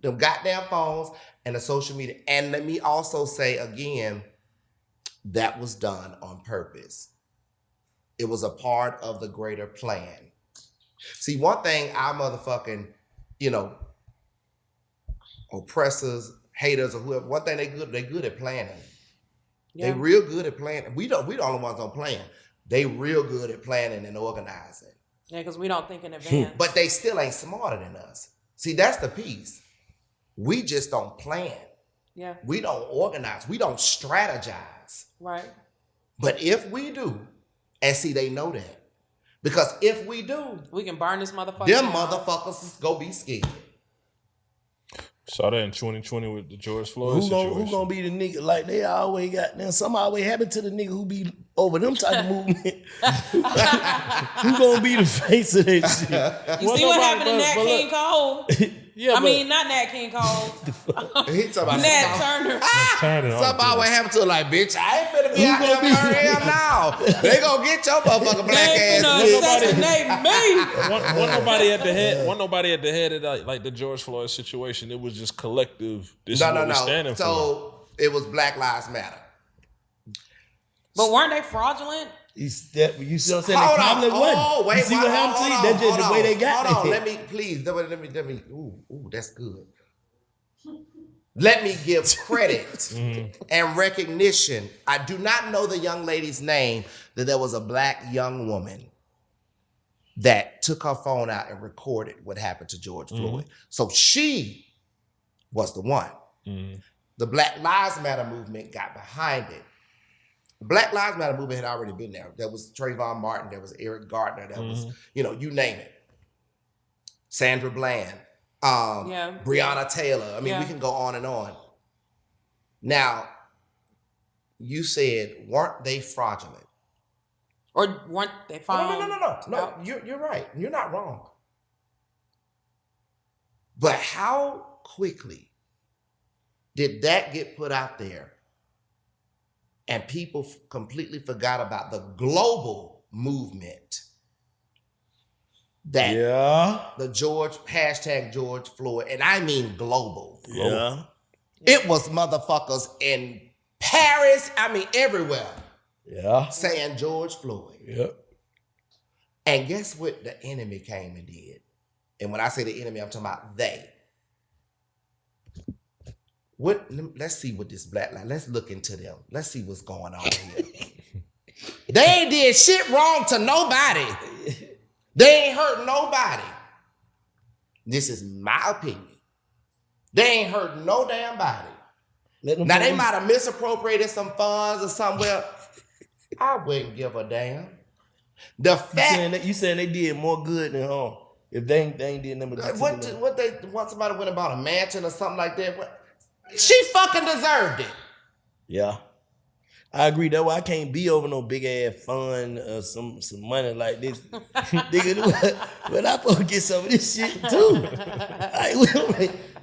Them goddamn phones and the social media. And let me also say again, that was done on purpose. It was a part of the greater plan. See, one thing our motherfucking, oppressors, haters, or whoever, one thing they good at planning. Yeah. They real good at planning. We the only ones on plan. They real good at planning and organizing. Yeah, because we don't think in advance. But they still ain't smarter than us. See, that's the piece. We just don't plan. Yeah. We don't organize. We don't strategize. Right. But if we do, and see, they know that. Because if we do, we can burn this motherfucker. Them motherfuckers is gonna be scared. Saw that in 2020 with the George Floyd situation. Who gonna be the nigga? Like they always got them. Something always happen to the nigga who be over them type of movement. Who gonna be the face of that shit? You see what happened to Nat King Cole? Yeah, not Nat King Cole. He talking about Nat Turner. Something always happen to her like, bitch, I ain't finna be out here now. They gonna get your motherfucking black ass. Assassinate me. One nobody at the head. One nobody at the head of like the George Floyd situation. It was just collective. This is what we're standing for. So it was Black Lives Matter. But weren't they fraudulent? You see what I'm saying? They probably wasn't. Wait, you see what happened to you? That's just the way they got it. Let me. Ooh, that's good. Let me give credit and recognition. I do not know the young lady's name, that there was a black young woman that took her phone out and recorded what happened to George Floyd. So she was the one. The Black Lives Matter movement got behind it. Black Lives Matter movement had already been there. There was Trayvon Martin, there was Eric Gardner, there was, you name it. Sandra Bland, Breonna Taylor. I mean, we can go on and on. Now, you said, weren't they fraudulent? Or weren't they found? No, you're right. You're not wrong. But how quickly did that get put out there? And people completely forgot about the global movement that the #George Floyd, and I mean global. Yeah. It was motherfuckers in Paris, everywhere. Yeah. Saying George Floyd. Yep. And guess what the enemy came and did? And when I say the enemy, I'm talking about they. Let's see what this black line, let's look into them. Let's see what's going on here. They ain't did shit wrong to nobody. They ain't hurt nobody. This is my opinion. They ain't hurt no damn body. Now they might have misappropriated some funds or somewhere. I wouldn't give a damn. The fact you saying they did more good than harm if they ain't did nothing. What somebody went and bought a mansion or something like that. She fucking deserved it. Yeah. I agree. That's why I can't be over no big ass fund or some money like this. Nigga, but I supposed to get some of this shit too.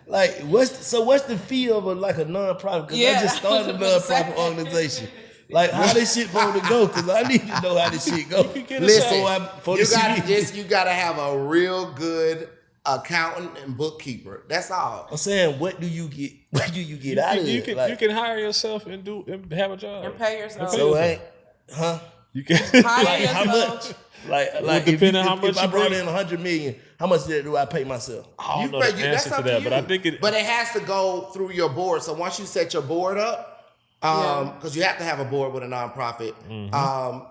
What's the fee of a non-profit? Because I just started a non-profit organization. Like how this shit supposed to go? Because I need to know how this shit go. Listen, you gotta have a real good accountant and bookkeeper. That's all. I'm saying, what do you get? What do you get out of it? You can hire yourself and have a job and pay yourself. You can hire yourself. How much? Like depending on how much if I brought in $100 million, how much do I pay myself? I don't know the answer to that, but I think But it has to go through your board. So once you set your board up, because you have to have a board with a nonprofit.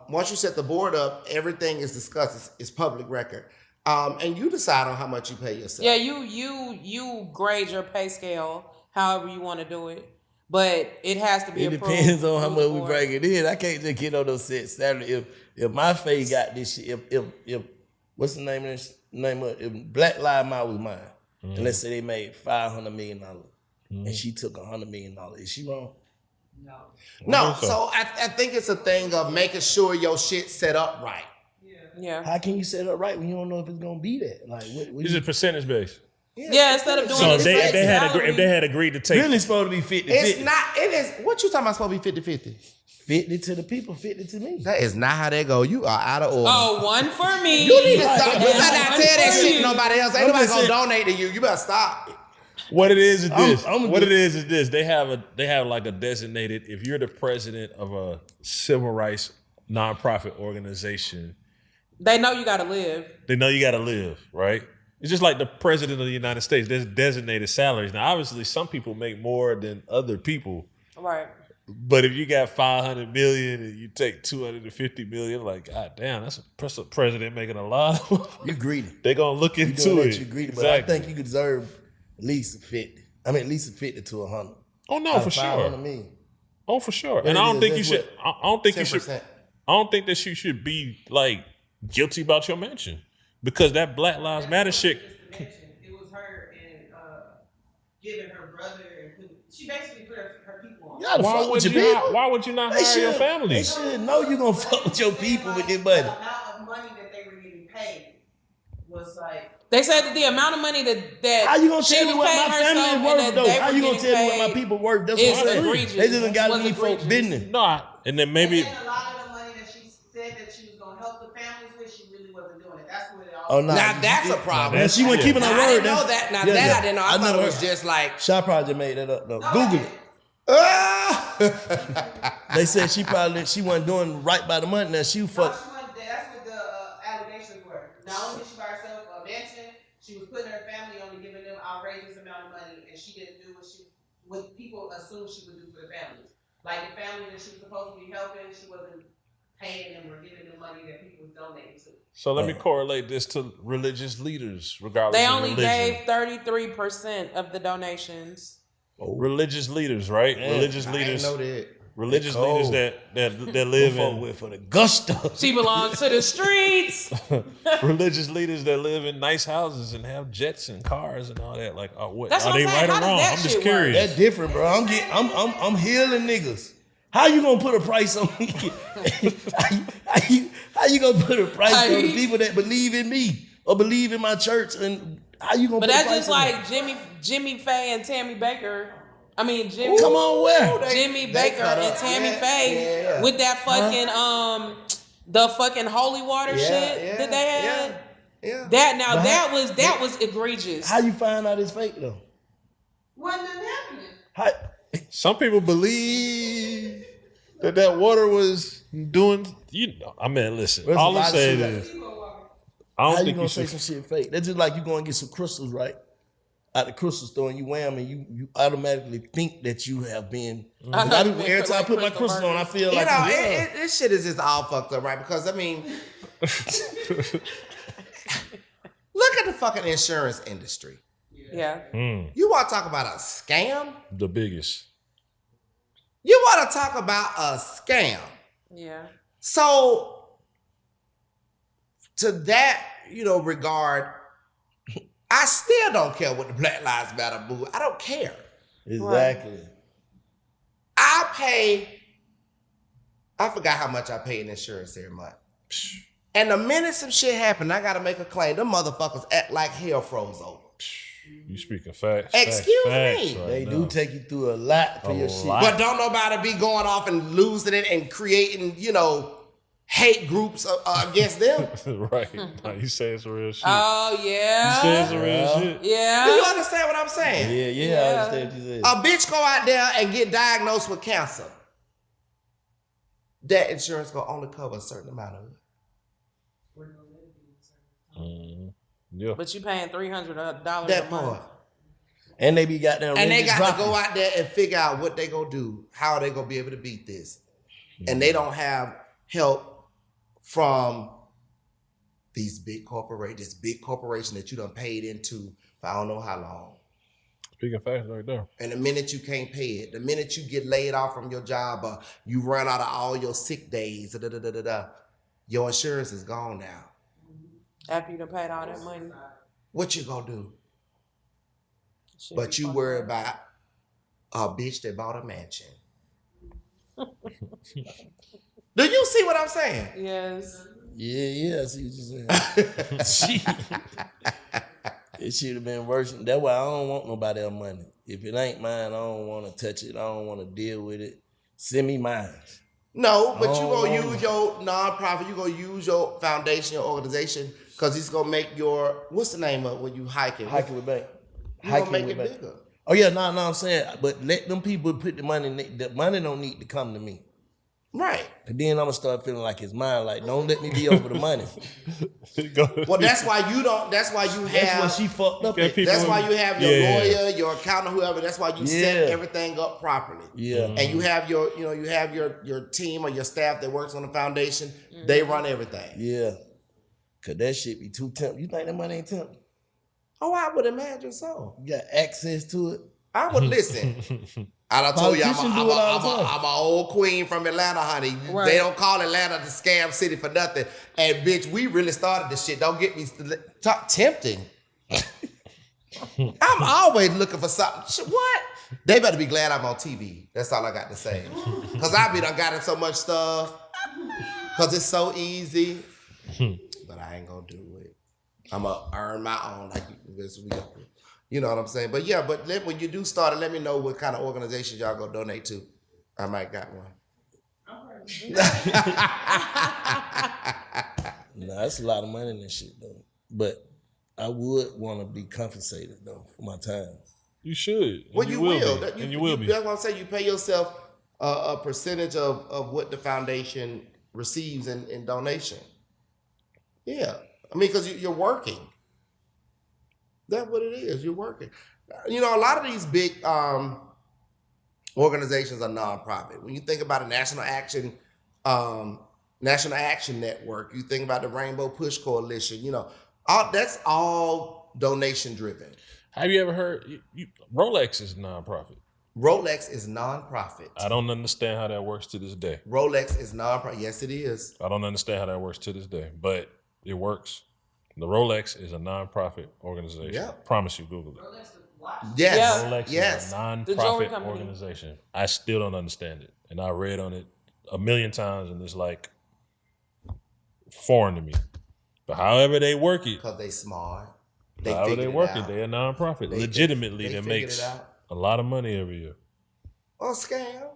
Once you set the board up, everything is discussed. It's public record. And you decide on how much you pay yourself. Yeah, you grade your pay scale however you want to do it. But it has to be It approved. depends on how much we bring it in. I can't just get on those set salary. If my face got this shit, if what's the name of this? If Black Lives Matter was mine, and let's say they made $500 million, and she took $100 million, is she wrong? No. So I think it's a thing of making sure your shit set up right. Yeah. How can you set it up right when you don't know if it's gonna be that? Like, Is it percentage based? Yeah, instead of doing So it, if they had agreed to take, really supposed to be 50-50. It's not. It is. What you talking about? Supposed to be 50-50? 50 to the people, 50 to me. That is not how they go. You are out of order. Oh, one for me. You need to stop. You better not tell that for shit you. to nobody else. Ain't nobody gonna donate to you. You better stop. what it is this. I'm What it is this. They have like a designated. If you're the president of a civil rights nonprofit organization, They know you got to live. they know you got to live, right? It's just like the president of the United States. There's designated salaries. Now, obviously, some people make more than other people. Right. But if you got $500 million and you take $250 million, like, God damn, that's a president making a lot. You greedy. They're gonna look into it. You greedy, but I think you deserve at least a 50. I mean, at least a 50 to 100. Oh no, for sure. Oh, for sure. And I don't think you should. I don't think you should. I don't think that you should be like guilty about your mention because that Black Lives Matter shit. It was her and giving her brother and she basically put her people on. Why would you not hire your family? They should know you gonna fuck with your people with this money. The amount of money that they were getting paid was like. They said that the amount of money that how you gonna she tell me was what paying my family herself is worth and though? that How they you were gonna tell me what my getting people worth? That's paid what I'm is saying. egregious. They just got Was to leave folk egregious. business. No, and then maybe. And a lot of the money that she said that she was gonna help the families with, she really wasn't doing it. That's what it all. Oh no! Now that's a problem. She wasn't keeping her I word. didn't know that. Now that I didn't know. I thought it was just like. Shaw Project made that up though. Google it. They said she wasn't doing right by the money. Now she fucked. That's what the allegations were. Not only did she buy herself a mansion, she was putting her family on and giving them outrageous amount of money, and she didn't do what people assumed she would do for the families. Like the family that she was supposed to be helping, she wasn't paying them or giving them money that people was donating to. So let me correlate this to religious leaders, regardless they of only religion. gave 33% of the donations. Religious leaders, right? Man, religious leaders. I didn't know that. Religious leaders that live in for the gusto. She belongs to the streets. religious leaders that live in nice houses and have jets and cars and all that. Like, what That's are what they I'm saying. right or How does wrong? that I'm just shit curious. That's different, bro. I'm healing niggas. How you gonna put a price on me? how you gonna put a price on the people that believe in me or believe in my church? And how you gonna? But put that's a price just on like me? Jimmy Faye and Tammy Baker. I mean, Jimmy. Come on, where? Jimmy they Baker cut and up. Tammy Yeah, Faye yeah. with that fucking the fucking holy water shit that they had. Yeah. That was egregious. How you find out it's fake though? Wasn't happening. How, Some people believe that water was doing. I mean, listen. There's All a I'm lot of saying shit is, I how don't you think gonna you say should. some shit fake? That's just like you going to get some crystals, right? At the crystal store and you wear them and you automatically think that you have been. Every time I put my crystal on, I feel like this shit is just all fucked up, right? Because I mean, look Look at the fucking insurance industry. Yeah. You want to talk about a scam? The biggest. You want to talk about a scam? Yeah. So, to that, regard, I still don't care what the Black Lives Matter movement. I don't care. Exactly. I forgot how much I pay in insurance every month. And the minute some shit happen, I gotta make a claim. Them motherfuckers act like hell froze over. You speaking facts. Excuse facts me. right They now. do take you through a lot for your shit. But don't nobody be going off and losing it and creating, hate groups against them. Right. Nah, you saying some real shit. Oh yeah. You saying some real shit. Yeah. Do you understand what I'm saying? Yeah, I understand what you said. A bitch go out there and get diagnosed with cancer. That insurance gonna only cover a certain amount of it. Yeah. But you paying $300 a That month. part. And they be goddamn And they got to dropping. go out there and figure out what they gonna do, how they gonna be able to beat this. And they don't have help from this big corporation that you done paid into for I don't know how long. Speaking facts right there. And the minute you can't pay it, the minute you get laid off from your job or you run out of all your sick days, your insurance is gone now. After you done paid all that money. What you gonna do? Shit But be you fucked worry up. about a bitch that bought a mansion. Do you see what I'm saying? Yes. Yeah, I see what you're saying. It should have been worse. That's why I don't want nobody else's money. If it ain't mine, I don't want to touch it. I don't want to deal with it. Send me mine. No, but you Oh, gonna no. use your nonprofit, you gonna use your foundation, your organization, because it's gonna make your, what's the name of it when you hike it? Hiking with bank. You gonna Hiking make with it bank. bigger. Oh yeah, no, I'm saying, but let them people put the money. The money don't need to come to me. Right. And then I'm gonna start feeling like it's mine. Like, don't let me be over the money. Well, that's why you have. That's what she fucked up at. That's why you have your Yeah. lawyer, your accountant, whoever. That's why you set Yeah. everything up properly. Yeah. And you have your team or your staff that works on the foundation. They run everything. Yeah. Cause that shit be too tempting. You think that money ain't tempting? Oh, I would imagine so. You got access to it. I would listen. I done told you Politicians do it all the time. I'm an old queen from Atlanta, honey. Right. They don't call Atlanta the scam city for nothing. And bitch, we really started this shit. Don't get me tempting. I'm always looking for something. What? They better be glad I'm on TV. That's all I got to say. Cause I done got in so much stuff. Cause it's so easy. But I ain't gonna do it. I'm gonna earn my own like this week. You know what I'm saying? But yeah, when you do start it, let me know what kind of organizations y'all gonna donate to. I might got one. Nah, that's a lot of money in this shit though. But I would want to be compensated though for my time. You should. Well, you will. Be. And you will be. That's what I'm saying. You pay yourself a percentage of what the foundation receives in donation. Yeah. I mean, because you're working. That's what it is. You're working. You know, a lot of these big organizations are nonprofit. When you think about a National Action Network, you think about the Rainbow Push Coalition, that's all donation driven. Have you ever heard Rolex is nonprofit? Rolex is nonprofit. I don't understand how that works to this day. Rolex is nonprofit. Yes, it is. I don't understand how that works to this day, but it works. The Rolex is a nonprofit organization. Yeah. Promise you, Google it. Yes. Yeah. Rolex Yes. is a The jewelry nonprofit company. organization. I still don't understand it. And I read on it a million times and it's like foreign to me. But however they work it, Because they smart. however they figured work out. it, they're a nonprofit. They Legitimately, figured that makes it out. a lot of money every year. Oh, scam.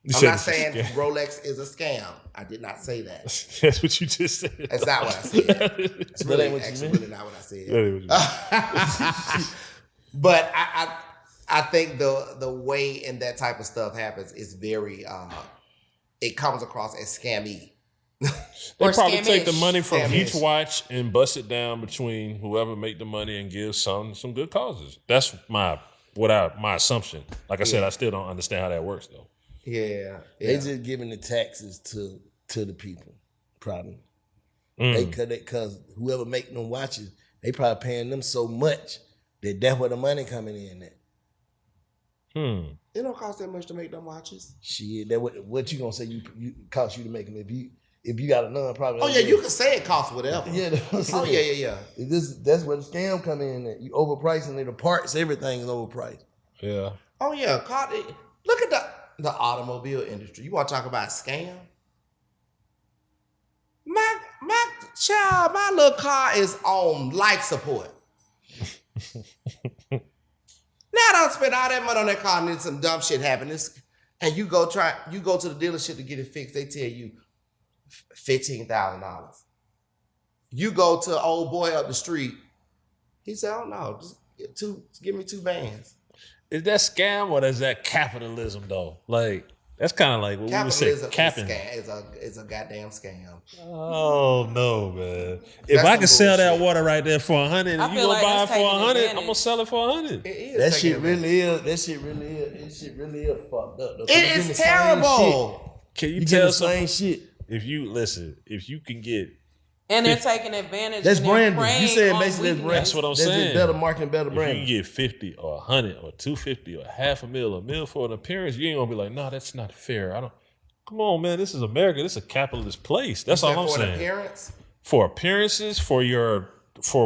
You I'm said not it's a saying scam. Rolex is a scam. I did not say that. That's what you just said. That's not what I said. It's That ain't really, what you actually meant? really not what I said. That ain't what you But I think the way in that type of stuff happens is very it comes across as scammy. They Or probably take the scamish. money from Scamish. each watch and bust it down between whoever make the money and give some good causes. That's my assumption. Like I said, I still don't understand how that works though. Yeah. They just giving the taxes to the people, probably. Mm. Cause whoever make them watches, They probably paying them so much that that's where the money coming in at. It don't cost that much to make them watches. Shit, that what you gonna say you cost you to make them if you got a non-profit? Oh yeah, you can say it costs whatever. Yeah, that's what I'm Oh saying. yeah. That's where the scam come in at. You overpricing it, the parts, everything is overpriced. Yeah. Oh yeah, look at the automobile industry. You want to talk about scam? My little car is on life support. Now I don't spend all that money on that car and then some dumb shit happens. And you go to the dealership to get it fixed, they tell you $15,000. You go to an old boy up the street, he said, oh no, just give me 2 bands. Is that scam or is that capitalism though? Like, that's kind of like what we would say capping. Is a goddamn scam. Oh no, man! If I can sell that water right there for 100, and you gonna buy it for 100, I'm gonna sell it for 100. That shit really is fucked up. Though. It is terrible. Can you You tell the same shit? If you can get, and they're taking advantage. That's and they're branding. preying You said on basically that's weakness. branding. That's what I'm That's saying. just better marketing, better if branding. you can get 50 or 100 or 250 or half a mil for an appearance, you ain't gonna be like, no, that's not fair. I don't. Come on, man. This is America. This is a capitalist place. That's all I'm for saying. An appearance? For appearances, for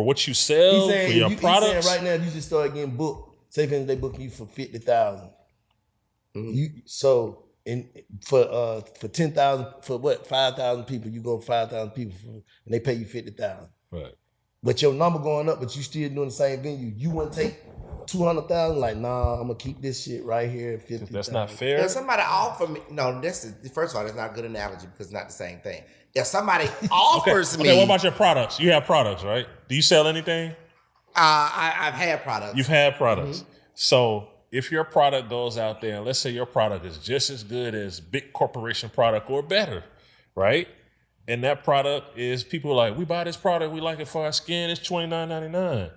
what you sell, for your products. He's saying right now, you just start getting booked. Say for instance, they book you for 50,000. So for 10,000, for what 5,000 people, you go 5,000 people, and they pay you 50,000. Right. But your number going up, but you still doing the same venue. You wouldn't take 200,000. Like, nah, I'm gonna keep this shit right here at 50,000. That's not fair. If somebody offer me, no, first of all, that's not a good analogy because it's not the same thing. If somebody offers me, what about your products? You have products, right? Do you sell anything? I've had products. You've had products. So if your product goes out there, and let's say your product is just as good as big corporation product or better, right? And that product is people are like, we buy this product, we like it for our skin, it's $29.99.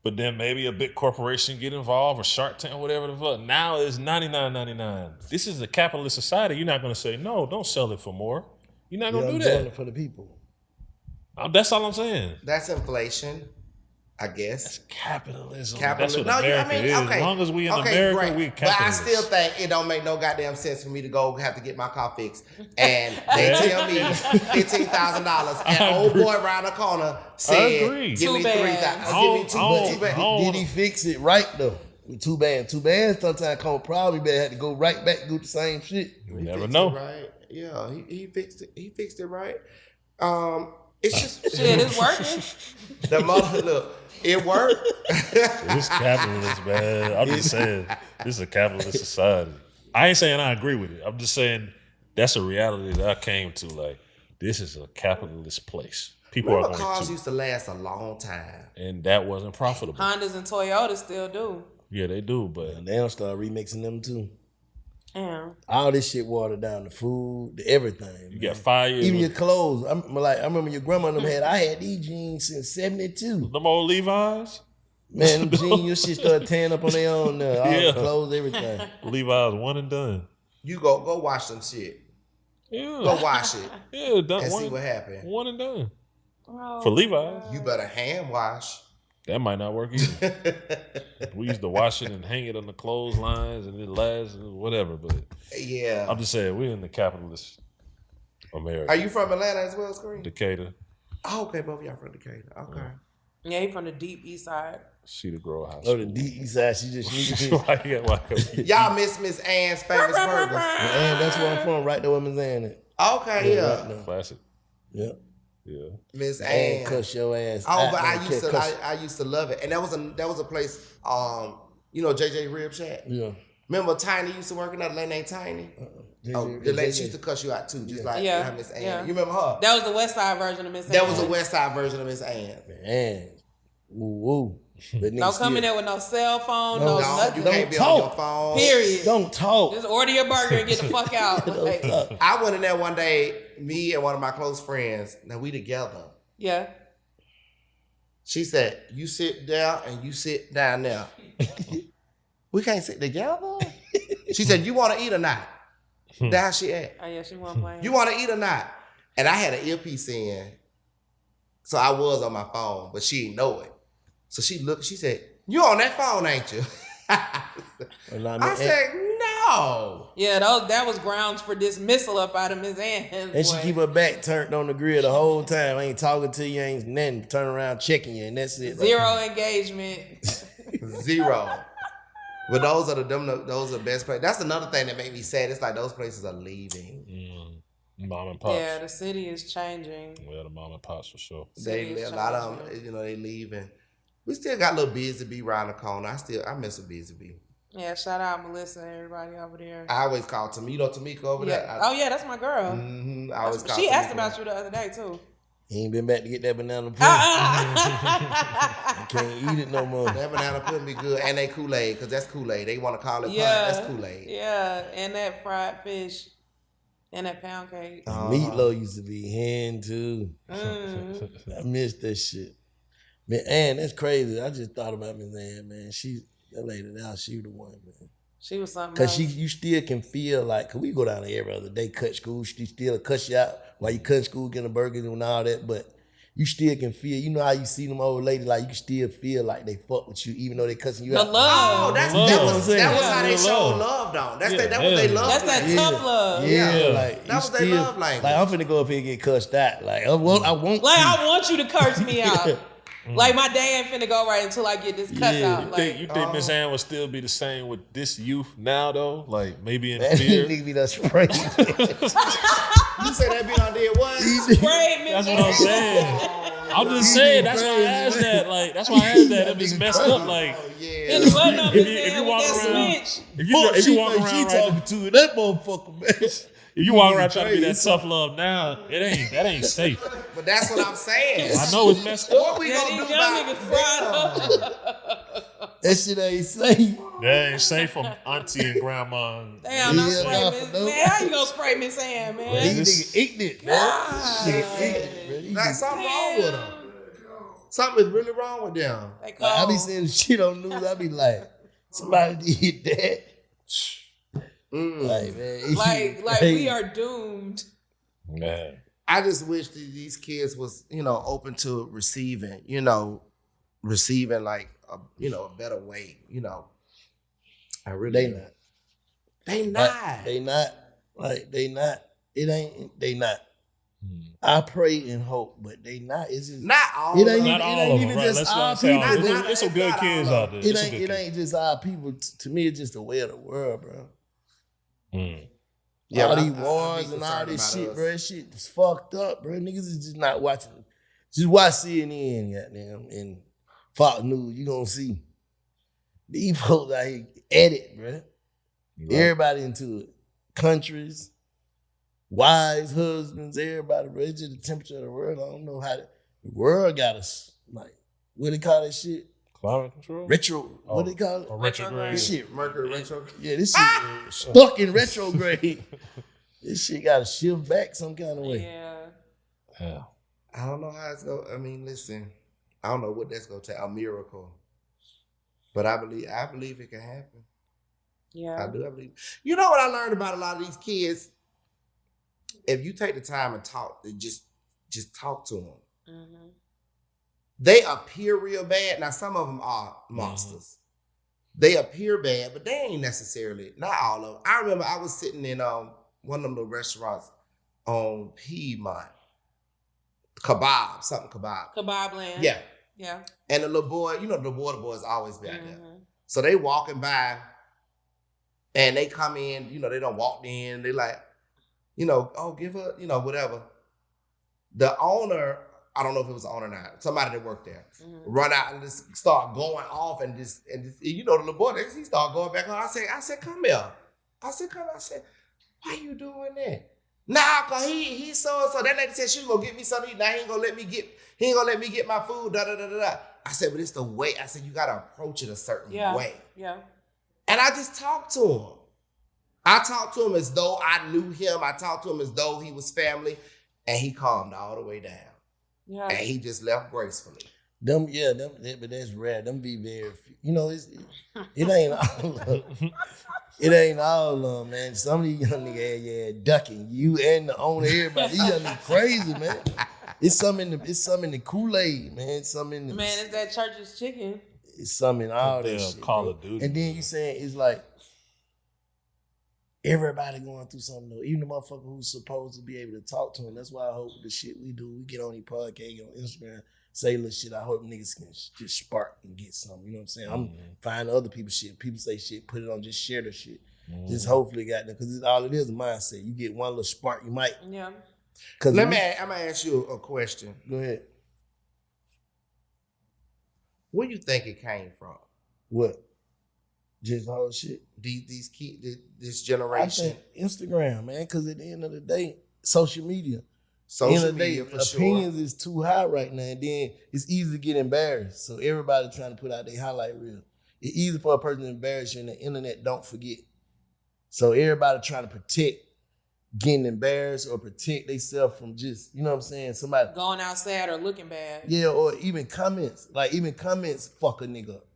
But then maybe a big corporation get involved or Shark Tank or whatever the fuck. Now it's $99.99. This is a capitalist society. You're not going to say, no, don't sell it for more. You're not going to do doing that. it for the people. That's all I'm saying. That's inflation, I guess. That's capitalism. Capitalism. That's what America is. As long as we in America, we capitalists. But I still think it don't make no goddamn sense for me to go have to get my car fixed. And they tell me $15,000. And old boy around the corner said, give me 3,000. Give me two bands. Did he fix it right though? With 2 bands. 2 bands sometimes come probably bad. Had to go right back and do the same shit. You never know. Right? Yeah, he fixed it. He fixed it right. It's just Shit, it's working. the mother look. It worked. It's capitalist, man. I'm just saying, this is a capitalist society. I ain't saying I agree with it. I'm just saying that's a reality that I came to. Like, this is a capitalist place. People Remember, are cars going used to last a long time. and that wasn't profitable. Hondas and Toyotas still do. Yeah, they do, but And they don't start remixing them too. Yeah. All this shit watered down, the food, the everything. you got 5 years. Even your clothes. I remember your grandma and them had. I had these jeans since '72. them old Levi's. Man, them jeans, your shit started tearing up on their own. All Yeah. the clothes, everything. Levi's one and done. You go watch some shit. Yeah. Go watch it Yeah, done. and one, see what happened. One and done. Oh, For Levi's. You better hand wash. That might not work either. We used to wash it and hang it on the clotheslines and it lasts and whatever. But Yeah. I'm just saying, we're in the capitalist America. Are you from Atlanta as well, Screen? Decatur? Oh, okay, both of y'all from Decatur. Okay. Yeah, he from the deep east side. Cedar Grove High Oh, School. the DE side, she just needed it. Y'all miss Miss Ann's famous burgers. And that's where I'm from, right there with Miss Ann at. Okay, yeah. Right now. Classic. Yeah. Yeah. Miss And Ann. cuss your ass. Oh, but cuss. I used to love it. And that was a place, you know, JJ Rib Shack. Yeah. Remember Tiny used to work in that lady named Tiny? The lady she used to cuss you out too, just like Miss Ann. Yeah. You remember her? That was the west side version of Miss That Ann. was a West Side version of Miss Ann. Man. Woo woo. Don't come in there with no cell phone, No, no, No, nothing. you can't be talk. on your phone. Period. Don't talk. Just order your burger and get the fuck out. Like, I went in there one day, me and one of my close friends. Now we together. yeah. She said, "You sit down and you sit down there. We can't sit together." She said, "You want to eat or not?" That's how she at. Oh yeah, she wasn't playing. You want to eat or not? And I had an earpiece in, so I was on my phone, but she didn't know it. So she looked, she said, "You on that phone, ain't you?" I said, "No." Yeah, that was grounds for dismissal up out of Miss Ann. And she keep her back turned on the grill the whole time. Ain't talking to you, ain't nothing. Turn around checking you, and that's it. Zero engagement. Zero. But those are the best places. That's another thing that made me sad. It's like those places are leaving. Mom and pops. Yeah, the city is changing. Yeah, the mom and pops for sure. A lot of them, they leaving. We still got little Busy Bee around the corner. I miss a Busy Bee. Yeah, shout out Melissa and everybody over there. I always call Tamika over there. That's my girl. Mm-hmm. I always call she Tamika. asked about you the other day too. He ain't been back to get that banana pudding. I can't eat it no more. That banana pudding be good. And they Kool-Aid, because that's Kool-Aid. They want to call it that's Kool-Aid. Yeah, and that fried fish. And that pound cake. Meatloaf used to be hen too. I miss that shit. Man, Ann, that's crazy. I just thought about Miss Ann, man. That lady now, she the one, man. She was something Cause else. you still can feel like, cause we go down there every other day, cut school, she still cuss you out while you cut school, getting a burger and all that, but you still can feel, you know how you see them old ladies, like you can still feel like they fuck with you, even though they cussing you out. The love. Oh, that was how they showed love, though. That was they love. That's that tough love. Yeah, like that was their love language. Like I'm finna go up here and get cussed out. Like I want. I want you to curse me out. Like my day ain't finna go right until I get this cuss out. You think Miss Ann would still be the same with this youth now though? Like maybe in Man, fear. nigga be done sprayed. You say that be on there what? Sprayed Miss That's what I'm saying. I'm just saying. That's why I asked that. Like that's why I asked that. It was messed up. Like if you walk around, switch. if you walk around talking to that motherfucker, man. If you walk around trying to be that tough love now, that ain't safe. But that's what I'm saying. I know it's messed up. What we gonna do about niggas fried up. That shit ain't safe. That ain't safe from auntie and grandma. Damn, not spray Miss. Man, how you gonna spray Miss Ann, man? These niggas ignorant, man. Like something wrong with them. Something is really wrong with them. Like, I be seeing shit on news. I be like, somebody did that. Like, man, like we are doomed. Man. I just wish that these kids was, open to receiving like a better way, I really They not. They not. Like, they not. They not. I pray and hope, but they not. It's just not all. It ain't not all of them, even right? just our people. There's some good kids out there. It ain't just our people. To me, it's just the way of the world, bro. Yeah, all these wars and all this shit, bro. That shit is fucked up, bro. Niggas is just not watching. Just watch CNN, goddamn, and Fox News. You gonna see these folks out here edit, bro. Right. Everybody into it. Countries, wives, husbands, everybody, bro. It's just the temperature of the world. I don't know how the world got us. Like, what they call that shit? Climate control? What they call it? Retrograde. This shit, Mercury retrograde. Yeah, this shit stuck in retrograde. This shit got to shift back some kind of way. Yeah. I don't know how it's going. I mean, listen, I don't know what that's going to take. A miracle, but I believe it can happen. Yeah, I do. I believe. You know what I learned about a lot of these kids? If you take the time and talk, just talk to them. Mm-hmm. They appear real bad. Now, some of them are monsters. Mm-hmm. They appear bad, but they ain't necessarily, not all of them. I remember I was sitting in one of them little restaurants on Piedmont. Kebab land. Yeah. Yeah. And the little boy, the water boys always be out there. So they walking by and they come in, they done walked in. They like, give her, whatever. The owner, I don't know if it was the owner or not, somebody that worked there, run out and just start going off and the little boy, he start going back on. I said, come here. I said, why you doing that? Nah, cause he so that lady said she was gonna get me something to eat. Now he ain't gonna let me get my food. Da da da da. I said, but it's the way. I said you gotta approach it a certain way. Yeah. And I just talked to him. I talked to him as though I knew him. I talked to him as though he was family, and he calmed all the way down. Yeah. And he just left gracefully. But that's rare. Them be very, it ain't all of them. It ain't all of them, man. Some of these young niggas, ducking you and the owner, everybody. These young niggas crazy, man. It's some in the Kool-Aid, man. It's some in the it's that church's chicken. It's some in all that shit. Call of Duty. And then you saying it's like everybody going through something though. Even the motherfucker who's supposed to be able to talk to him. That's why I hope the shit we do, we get on these podcasts, get on Instagram, say little shit. I hope niggas can just spark and get something. You know what I'm saying? I'm finding other people's shit. People say shit, put it on, just share the shit. Just hopefully got them, because all it is a mindset. You get one little spark, you might. Yeah. I'm gonna ask you a question. Go ahead. Where you think it came from? What? Just the whole shit. These kids, this generation. I think Instagram, man, because at the end of the day, social media. Social media, for sure. Opinions is too high right now, and then it's easy to get embarrassed. So everybody trying to put out their highlight reel. It's easy for a person to embarrass you, and the internet don't forget. So everybody trying to protect getting embarrassed or protect themselves from just, you know what I'm saying, somebody going outside or looking bad. Yeah, or even comments. Like even comments fuck a nigga up.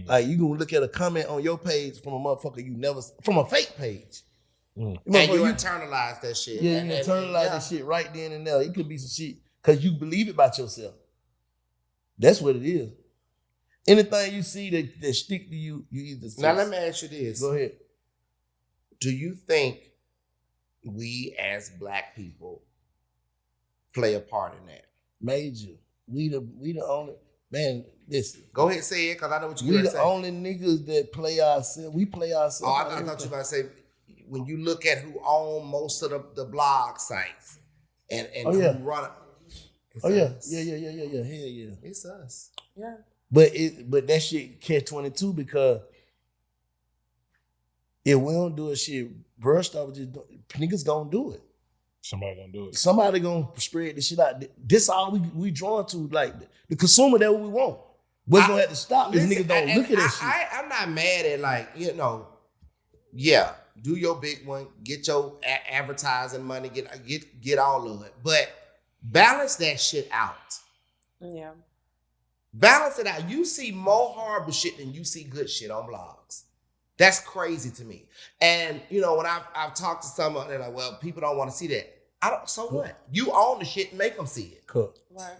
Like you gonna look at a comment on your page from a motherfucker you never, from a fake page. And you internalize that shit. Yeah, you internalize that shit right then and there. It could be some shit because you believe it about yourself. That's what it is. Anything you see that stick to you, you either. Now let me ask you this. Go ahead. Do you think we as Black people play a part in that? Major. We the only, man, listen. Go ahead, say it, because I know what you're going to say. We the say. only niggas that play ourselves. We play ourselves. Oh, I thought you were about to say, when you look at who own most of the blog sites and who run it. Hell yeah. It's us. Yeah. But that shit catch-22 because if we don't do a shit, brush off, niggas gonna do it. Somebody gonna do it. Somebody gonna spread the shit out. This all we drawn to, like the consumer. That's what we want. What's gonna have to stop is niggas don't look at that shit. I'm not mad at, like, you know, yeah, do your big one, get your advertising money, get all of it, but balance that shit out. Yeah. Balance it out. You see more horrible shit than you see good shit on blogs. That's crazy to me. And, you know, when I've talked to someone, they're like, well, people don't want to see that. So what? You own the shit, make them see it. Cool. Right.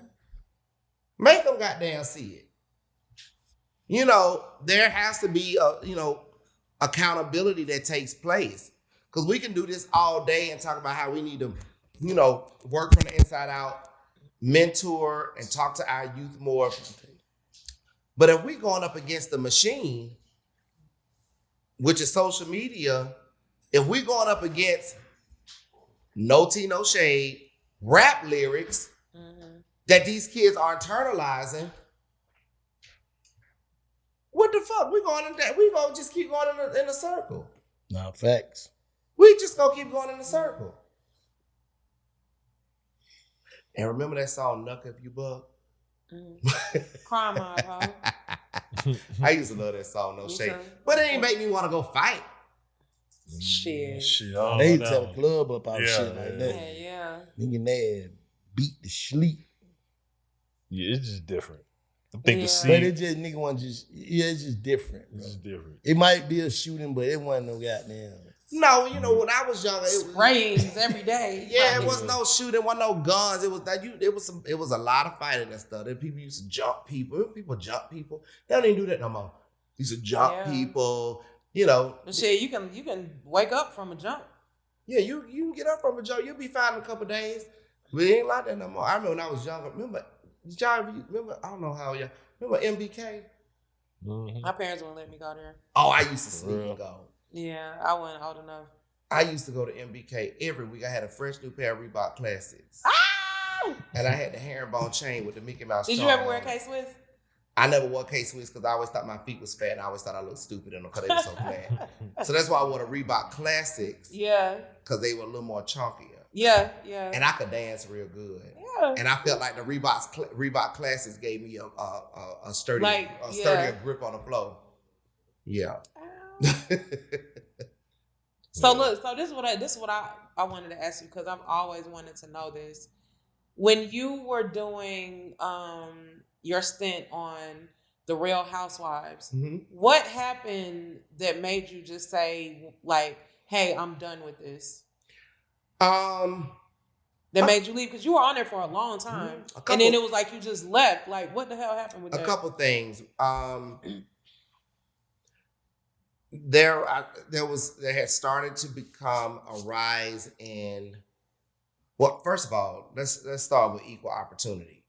Make them goddamn see it. You know, there has to be accountability that takes place. Because we can do this all day and talk about how we need to, you know, work from the inside out, mentor and talk to our youth more. But if we're going up against the machine, which is social media, if we're going up against no tea, no shade, rap lyrics that these kids are internalizing, what the fuck? We're going to just keep going in a circle. Nah, facts. We just gonna keep going in a circle. And remember that song, Knuck If You Bug? Crime Mob, huh? I used to love that song, no shade. But it ain't make me want to go fight. Shit. They tell the club up out shit like that. Yeah. Nigga there beat the sleep. Yeah, it's just different. I think the scene. But it just, nigga want it's just different. Bro. It's just different. It might be a shooting, but it wasn't no goddamn. No, you know, when I was younger, it was sprayings every day. Yeah, it was no shooting, wasn't no guns. It was that it was a lot of fighting and stuff. That people used to jump people. People jump people. They don't even do that no more. Used to jump people. You know. But shit, you can wake up from a jump. Yeah, you can get up from a jump. You'll be fine in a couple of days. But it ain't like that no more. I remember when I was younger. Remember, I don't know how y'all remember MBK. Mm-hmm. My parents wouldn't let me go there. Oh, I used to sneak and go. Yeah, I wasn't old enough. I used to go to MBK every week. I had a fresh new pair of Reebok Classics. Ah! And I had the herringbone chain with the Mickey Mouse. Did you ever wear K-Swiss? I never wore K-Swiss because I always thought my feet was fat and I always thought I looked stupid in them because they were so flat. So that's why I wore the Reebok Classics. Yeah. Because they were a little more chunkier. Yeah. And I could dance real good. Yeah. And I felt like the Reebok Classics gave me a sturdier grip on the floor. Yeah. So look, this is what I wanted to ask you because I've always wanted to know this. When you were doing your stint on The Real Housewives, what happened that made you just say like, "Hey, I'm done with this"? That that made you leave? Because you were on there for a long time. And then it was like you just left. Like, what the hell happened with that? A couple things. There had started to become a rise in. Well, first of all, let's start with equal opportunity.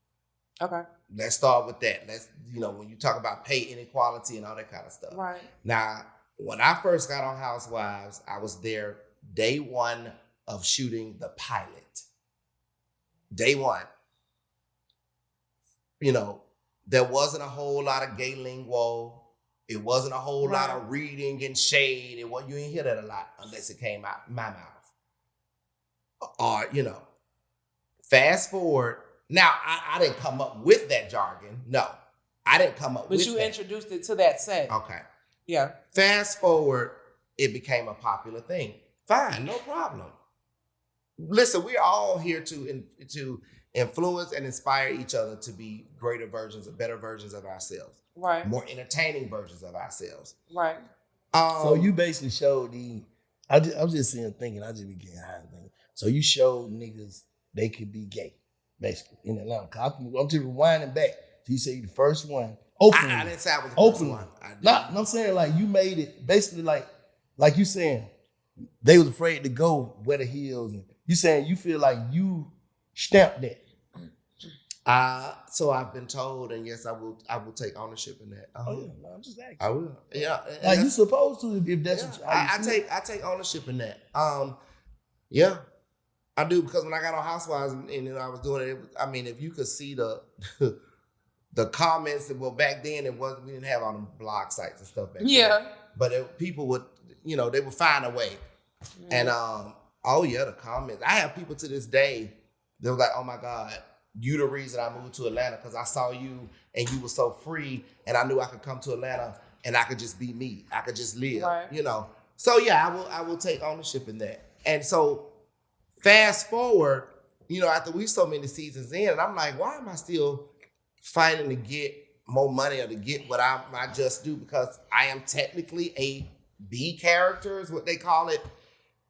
Okay. Let's start with that. When you talk about pay inequality and all that kind of stuff. Right. Now, when I first got on Housewives, I was there day one of shooting the pilot. Day one. There wasn't a whole lot of gay lingo. It wasn't a whole lot of reading and shade. You ain't hear that a lot unless it came out my mouth. Or, fast forward. Now, I didn't come up with that jargon. No, I didn't come up with that. But you introduced it to that set. Okay. Yeah. Fast forward, it became a popular thing. Fine, no problem. Listen, we're all here to influence and inspire each other to be better versions of ourselves. Right. More entertaining versions of ourselves. Right. So you basically showed I was just thinking, I just be getting high and thinking. So you showed niggas they could be gay, basically, in Atlanta. I'm just rewinding back. So you say you the first one. Openly. I didn't say I was the first one. I'm saying like you made it basically like you saying they was afraid to go wear the heels. And you saying you feel like you stamped that. So I've been told, and yes, I will take ownership in that. I'm just asking. I will. Yeah. Like you supposed to if that's what I take ownership in that. Yeah. I do, because when I got on Housewives and I was doing it, if you could see the the comments, back then we didn't have on the blog sites and stuff back then. But people would, they would find a way. And the comments. I have people to this day, they were like, oh my God, you the reason I moved to Atlanta, because I saw you and you were so free and I knew I could come to Atlanta and I could just be me. I could just live, So yeah, I will take ownership in that. And so fast forward, after we so many seasons in, and I'm like, why am I still fighting to get more money or to get what I just do? Because I am technically a B character is what they call it.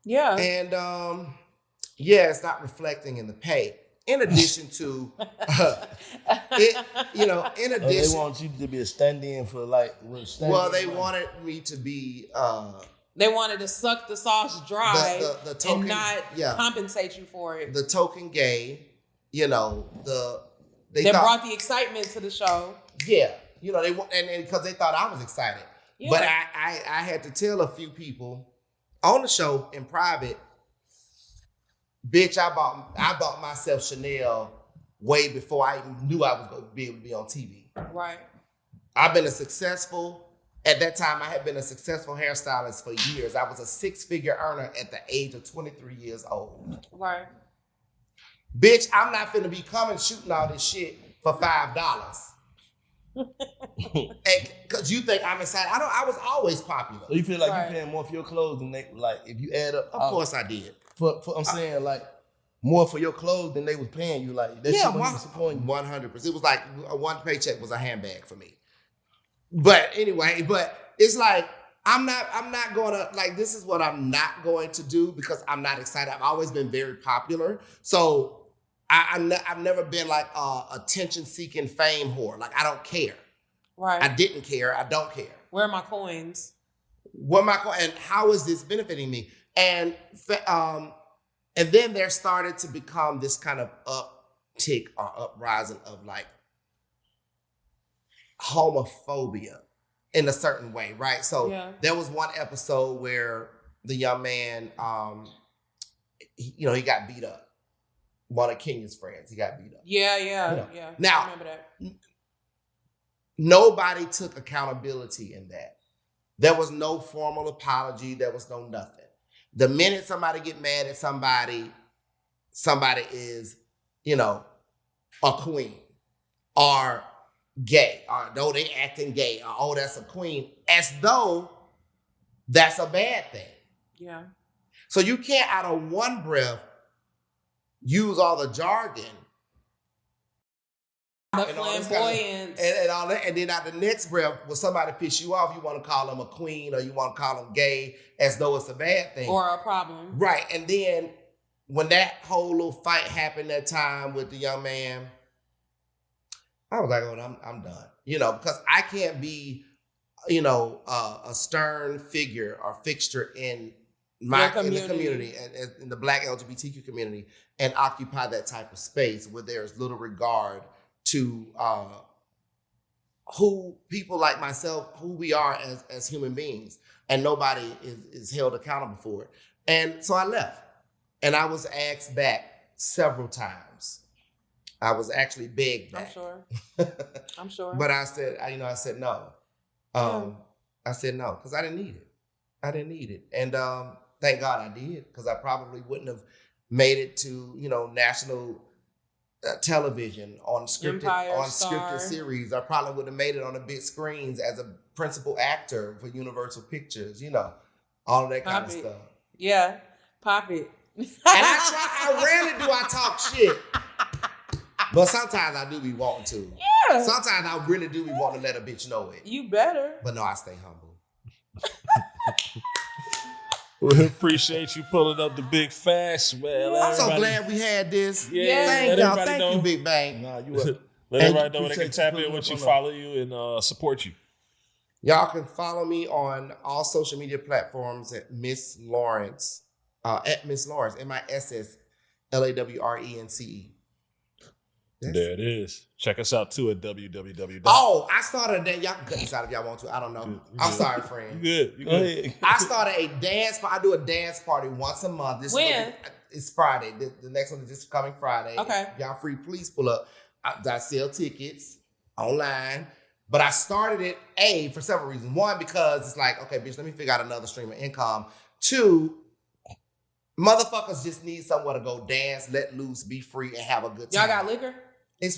Yeah. And it's not reflecting in the pay. In addition to, they want you to be a stand-in for they wanted me to be. They wanted to suck the sauce dry the token, and not compensate you for it. The token gay, they brought the excitement to the show. Yeah, they and because they thought I was excited. Yeah. But I had to tell a few people on the show in private, bitch, I bought myself Chanel way before I even knew I was going to be able to be on TV. Right. At that time, I had been a successful hairstylist for years. I was a 6-figure earner at the age of 23 years old. Right. Bitch, I'm not finna be coming shooting all this shit for $5. Because you think I'm excited. I was always popular. So you feel like you're paying more for your clothes than they, like, if you add up. Of course I did. I'm saying, like, more for your clothes than they was paying you. Like, that shit was disappointing. 100%. It was like one paycheck was a handbag for me. But anyway, it's like, I'm not going to, like, this is what I'm not going to do because I'm not excited. I've always been very popular. So I've never been like a attention-seeking fame whore. Like, I don't care. Right. I didn't care. I don't care. Where are my coins? And how is this benefiting me? And then there started to become this kind of uptick or uprising of like homophobia in a certain way, right? So there was one episode where the young man, he got beat up. One of Kenya's friends, he got beat up. Yeah. Now, I remember that. Nobody took accountability in that. There was no formal apology. There was no nothing. The minute somebody get mad at somebody is, a queen or gay, or though they acting gay, or oh, that's a queen, as though that's a bad thing. Yeah. So you can't, out of one breath, use all the jargon, the flamboyance, and all that, and then out the next breath, when somebody piss you off, you want to call them a queen or you want to call them gay, as though it's a bad thing or a problem, right? And then when that whole little fight happened that time with the young man, I was like, oh, I'm done. Because I can't be, a stern figure or fixture in the community and in the Black LGBTQ community and occupy that type of space where there's little regard to who people like myself, who we are as human beings, and nobody is held accountable for it. And so I left, and I was asked back several times. I was actually begged back. I'm sure. But I said no. I said no because I didn't need it. And thank God I did, because I probably wouldn't have made it to national television on scripted series. I probably would have made it on the big screens as a principal actor for Universal Pictures. All of that kind of stuff. Yeah, pop it. And I rarely do I talk shit. But sometimes I do be wanting to. Yeah. Sometimes I really do be wanting to let a bitch know it. You better. But no, I stay humble. We appreciate you pulling up the Big Facts, man. I'm so glad we had this. Yeah. Thank y'all. Thank you, Big Bang. Nah, you up. Let everybody know where they can tap in with you, follow you, and support you. Y'all can follow me on all social media platforms at Miss Lawrence, at Miss Lawrence, MissLawrence. There it is. Check us out too at www. Oh, I started a dance. Y'all can cut this out if y'all want to. I don't know. Good. I'm sorry, friend. You good. I started a dance. I do a dance party once a month. When? It's Friday. The next one is this coming Friday. Okay. If y'all free, please pull up. I sell tickets online. But I started it, for several reasons. One, because it's like, okay, bitch, let me figure out another stream of income. Two, motherfuckers just need somewhere to go dance, let loose, be free, and have a good time. Y'all got liquor?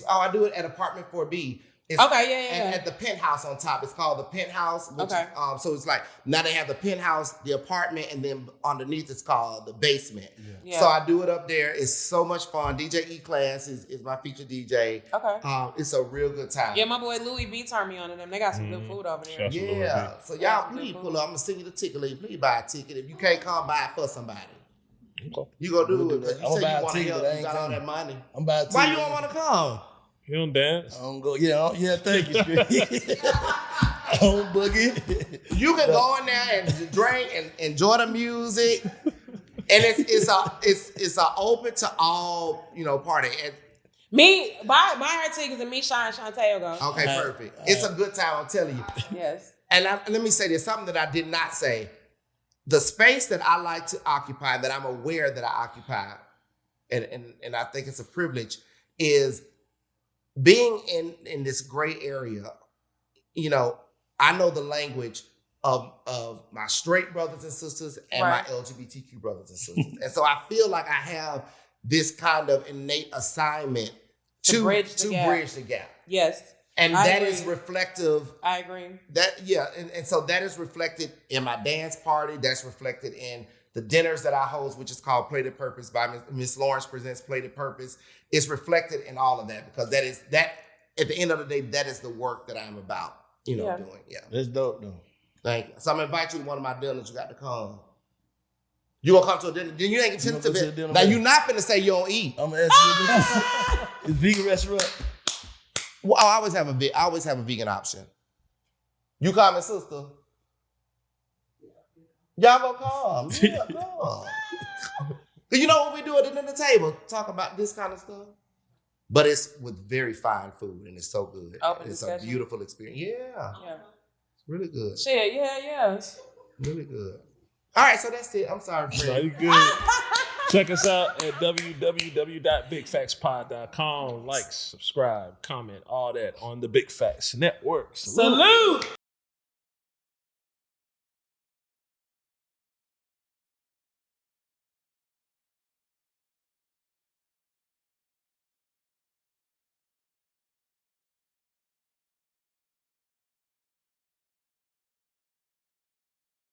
I do it at apartment 4B. It's, yeah. At the penthouse on top. It's called the penthouse. Which okay. Is, so it's like, now they have the penthouse, the apartment, and then underneath it's called the basement. Yeah. So I do it up there. It's so much fun. DJ E-Class is my featured DJ. Okay. It's a real good time. Yeah, my boy Louis B turned me on to them. They got some good food over there. Yeah. So y'all please pull up. I'm going to send you the ticket link. Please buy a ticket. If you can't come, buy it for somebody. Okay. You go do it. Because you say you want to help. You got all that money. I'm about to. Why you don't want to come? You don't dance? I don't go. Yeah, thank you. I don't boogie. You can go in there and drink and enjoy the music, and it's a open to all party. And me buy her tickets and me, Sean, Shantae will go. Okay, perfect. It's a good time. I'm telling you. Yes. And let me say this, something that I did not say. The space that I like to occupy, that I'm aware that I occupy, and I think it's a privilege, is being in this gray area. I know the language of my straight brothers and sisters and my LGBTQ brothers and sisters. And so I feel like I have this kind of innate assignment to bridge the gap. Yes. And that is reflective. I agree. And so that is reflected in my dance party. That's reflected in the dinners that I host, which is called Plated Purpose by Miss Lawrence Presents Plated Purpose. It's reflected in all of that, because that at the end of the day, that is the work that I'm about, doing. Yeah. That's dope though. Thank you. So I'm gonna invite you to one of my dinners. You got to come. You gonna come to a dinner? Then you ain't getting to it. Now you're not finna say you don't eat. I'm gonna ask you. It's vegan restaurant. Well, I always have a vegan option. You coming, sister? Y'all gonna come? Yeah, come. You know what we do at the dinner table? Talk about this kind of stuff. But it's with very fine food, and it's so good. It's a beautiful experience. Yeah. It's really good. Shit, yeah. Really good. All right, so that's it. I'm sorry, friend. No, you good. Check us out at www.bigfactspod.com. Like, subscribe, comment, all that on the Big Facts Network. Salute!